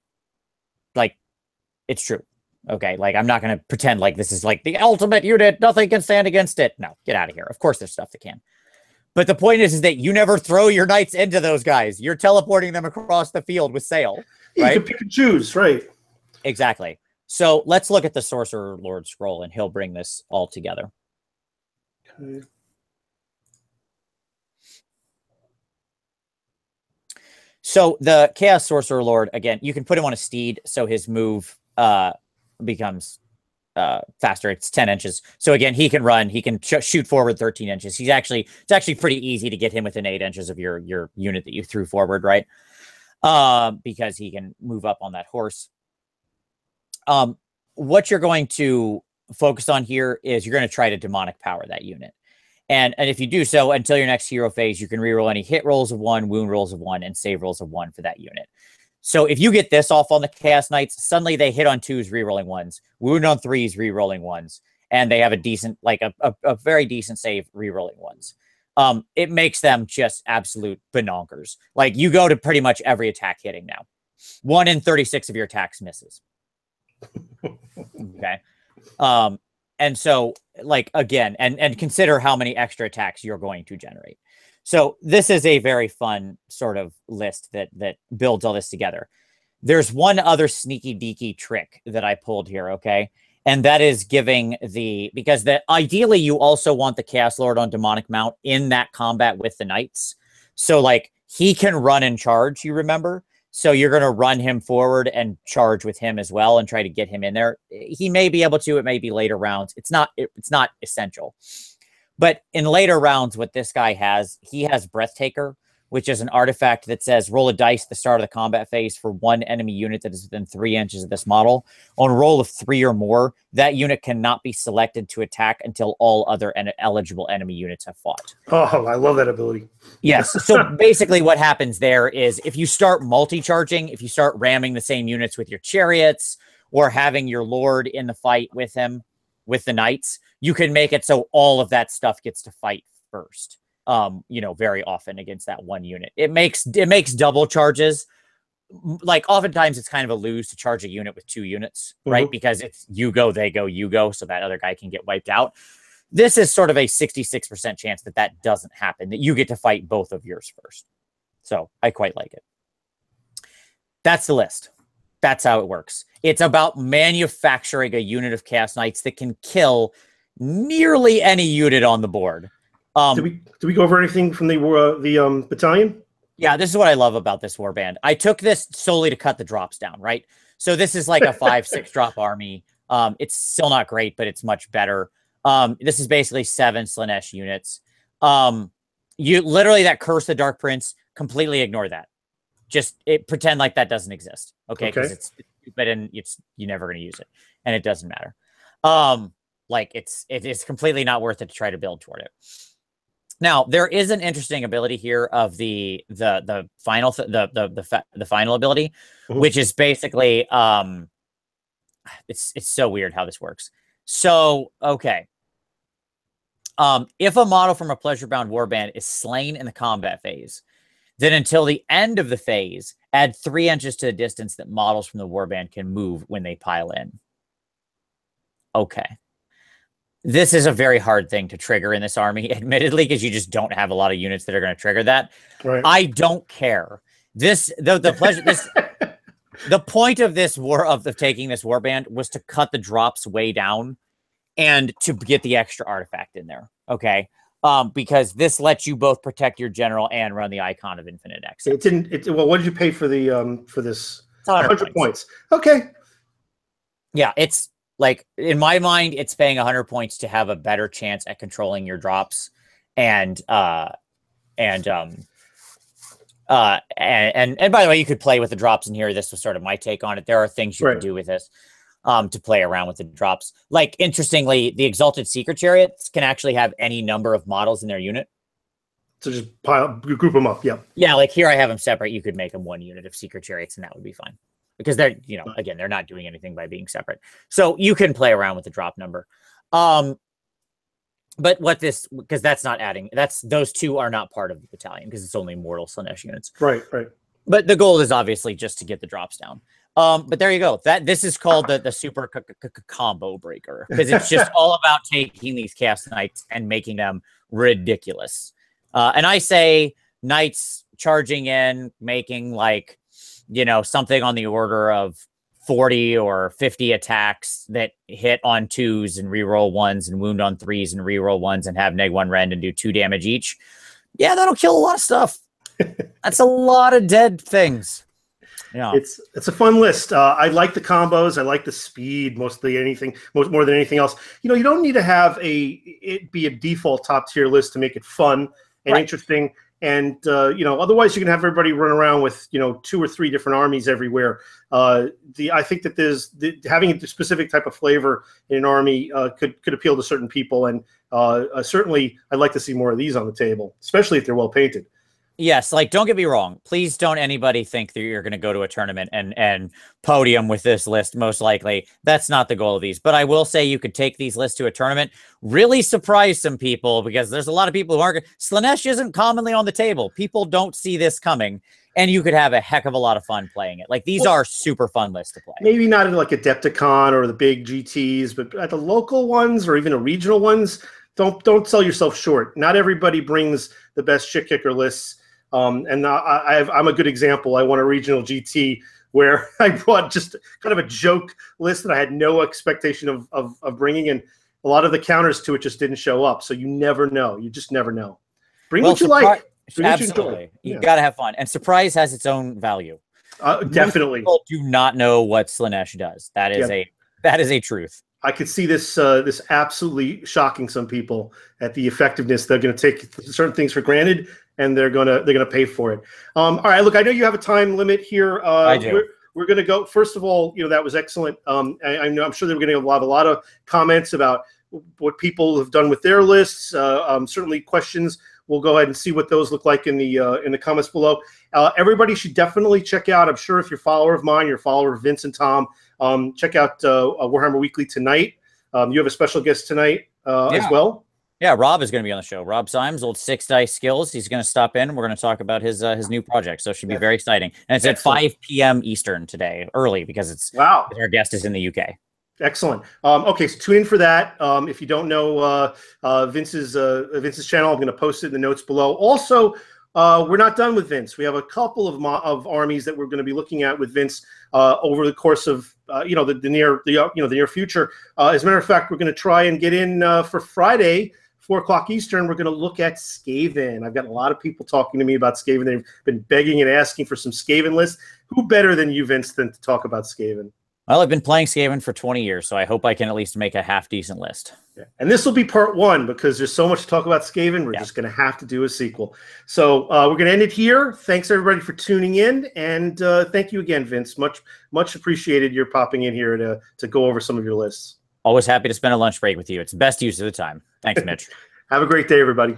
Like, it's true. Okay, like, I'm not going to pretend like this is like the ultimate unit, nothing can stand against it. No, get out of here. Of course there's stuff that can. But the point is that you never throw your knights into those guys. You're teleporting them across the field with sail. Right? You can pick and choose, right? Exactly. So let's look at the Sorcerer Lord scroll, and he'll bring this all together. Okay. So the Chaos Sorcerer Lord, again, you can put him on a steed, so his move becomes faster. It's 10 inches. So again, he can run, he can shoot forward 13 inches. It's actually pretty easy to get him within 8 inches of your unit that you threw forward, right? Because he can move up on that horse. What you're going to focus on here is you're going to try to demonic power that unit. And if you do so, until your next hero phase, you can reroll any hit rolls of 1, wound rolls of 1, and save rolls of 1 for that unit. So if you get this off on the Chaos Knights, suddenly they hit on 2s, rerolling 1s, wound on 3s, rerolling 1s, and they have a decent, like a very decent save, rerolling 1s. It makes them just absolute bononkers. Like, you go to pretty much every attack hitting now. 1 in 36 of your attacks misses. Okay. And so, like, again, and consider how many extra attacks you're going to generate. So this is a very fun sort of list that builds all this together. There's one other sneaky deaky trick that I pulled here, okay? And that is giving because ideally you also want the Chaos Lord on Demonic Mount in that combat with the Knights. So, like, he can run and charge, you remember? So you're going to run him forward and charge with him as well and try to get him in there. He may be able to, it may be later rounds. It's not essential. But in later rounds, what this guy has, he has Breathtaker, which is an artifact that says roll a dice at the start of the combat phase for 1 enemy unit that is within 3 inches of this model. On a roll of 3 or more, that unit cannot be selected to attack until all other eligible enemy units have fought. Oh, I love that ability. Yes. So basically what happens there is if you start multi-charging, if you start ramming the same units with your chariots or having your lord in the fight with him, with the knights, you can make it so all of that stuff gets to fight first. Very often against that one unit. It makes double charges. Like, oftentimes it's kind of a lose to charge a unit with 2 units, right? Because it's you go, they go, you go, so that other guy can get wiped out. This is sort of a 66% chance that doesn't happen, that you get to fight both of yours first. So I quite like it. That's the list. That's how it works. It's about manufacturing a unit of Chaos Knights that can kill nearly any unit on the board. Did we go over anything from the battalion? Yeah, this is what I love about this warband. I took this solely to cut the drops down, right? So this is like a 5-6 drop army. It's still not great, but it's much better. This is basically 7 Slaanesh units. You literally, that Curse the Dark Prince, completely ignore that. Just pretend like that doesn't exist. Okay, because it's stupid and you're never going to use it, and it doesn't matter. Like, it is completely not worth it to try to build toward it. Now, there is an interesting ability here of the final final ability, which is basically it's so weird how this works. So, okay. If a model from a pleasure-bound warband is slain in the combat phase, then until the end of the phase, add 3 inches to the distance that models from the warband can move when they pile in. Okay. This is a very hard thing to trigger in this army, admittedly, because you just don't have a lot of units that are going to trigger that. Right. I don't care. The point of this of taking this warband was to cut the drops way down and to get the extra artifact in there. Okay. Because this lets you both protect your general and run the Icon of Infinite X. Well, what did you pay for the for this? It's 100 points. Okay. Yeah, it's like, in my mind, it's paying 100 points to have a better chance at controlling your drops, and by the way, you could play with the drops in here. This was sort of my take on it. There are things you can do with this to play around with the drops. Like, interestingly, the Exalted Secret Chariots can actually have any number of models in their unit. So just group them up. Yeah. Yeah, like here I have them separate. You could make them one unit of Secret Chariots, and that would be fine. Because they're, again, they're not doing anything by being separate. So you can play around with the drop number. But because that's not adding, those two are not part of the battalion because it's only mortal Slaanesh units. Right. But the goal is obviously just to get the drops down. But there you go. This is called the super combo breaker, because it's just all about taking these Chaos Knights and making them ridiculous. And I say Knights charging in, making like, something on the order of 40 or 50 attacks that hit on 2s and reroll 1s and wound on 3s and reroll 1s and have -1 rend and do 2 damage each. Yeah, that'll kill a lot of stuff. That's a lot of dead things. Yeah, it's a fun list. I like the combos. I like the speed more than anything else. You don't need to have it be a default top tier list to make it fun and interesting. And, otherwise you can have everybody run around with, 2 or 3 different armies everywhere. I think that having a specific type of flavor in an army could appeal to certain people. And certainly I'd like to see more of these on the table, especially if they're well painted. Yes, like, don't get me wrong. Please don't anybody think that you're going to go to a tournament and podium with this list. Most likely, that's not the goal of these. But I will say you could take these lists to a tournament, really surprise some people, because there's a lot of people who aren't. Slaanesh isn't commonly on the table. People don't see this coming, and you could have a heck of a lot of fun playing it. Like, these are super fun lists to play. Maybe not at like Adepticon or the big GTs, but at the local ones or even the regional ones, don't sell yourself short. Not everybody brings the best shit kicker lists. And I'm a good example. I won a regional GT where I brought just kind of a joke list that I had no expectation of bringing, and a lot of the counters to it just didn't show up. So you never know. You just never know. Bring what you like. Absolutely. You got to have fun. And surprise has its own value. Definitely. Most people do not know what Slaanesh does. That is a truth. I could see this absolutely shocking some people at the effectiveness. They're going to take certain things for granted, and they're gonna pay for it. All right, look, I know you have a time limit here. I do. We're going to go. First of all, that was excellent. I'm sure that we're going to have a lot of comments about what people have done with their lists. Certainly questions. We'll go ahead and see what those look like in the comments below. Everybody should definitely check out. I'm sure if you're a follower of mine, you're a follower of Vince and Tom, check out Warhammer Weekly tonight. You have a special guest tonight as well. Yeah, Rob is going to be on the show. Rob Symes, old 6 Dice Skills. He's going to stop in. We're going to talk about his new project. So it should be very exciting. And it's at 5 p.m. Eastern today, early, because our guest is in the UK. Excellent. Okay, so tune in for that. If you don't know Vince's channel, I'm going to post it in the notes below. Also, we're not done with Vince. We have a couple of armies that we're going to be looking at with Vince over the course of the near future. As a matter of fact, we're going to try and get in for Friday, 4 o'clock Eastern. We're going to look at Skaven. I've got a lot of people talking to me about Skaven. They've been begging and asking for some Skaven lists. Who better than you, Vince, than to talk about Skaven? Well, I've been playing Skaven for 20 years, so I hope I can at least make a half-decent list. Yeah. And this will be part 1, because there's so much to talk about Skaven. We're just going to have to do a sequel. So we're going to end it here. Thanks, everybody, for tuning in. And thank you again, Vince. Much appreciated your popping in here to go over some of your lists. Always happy to spend a lunch break with you. It's the best use of the time. Thanks, Mitch. Have a great day, everybody.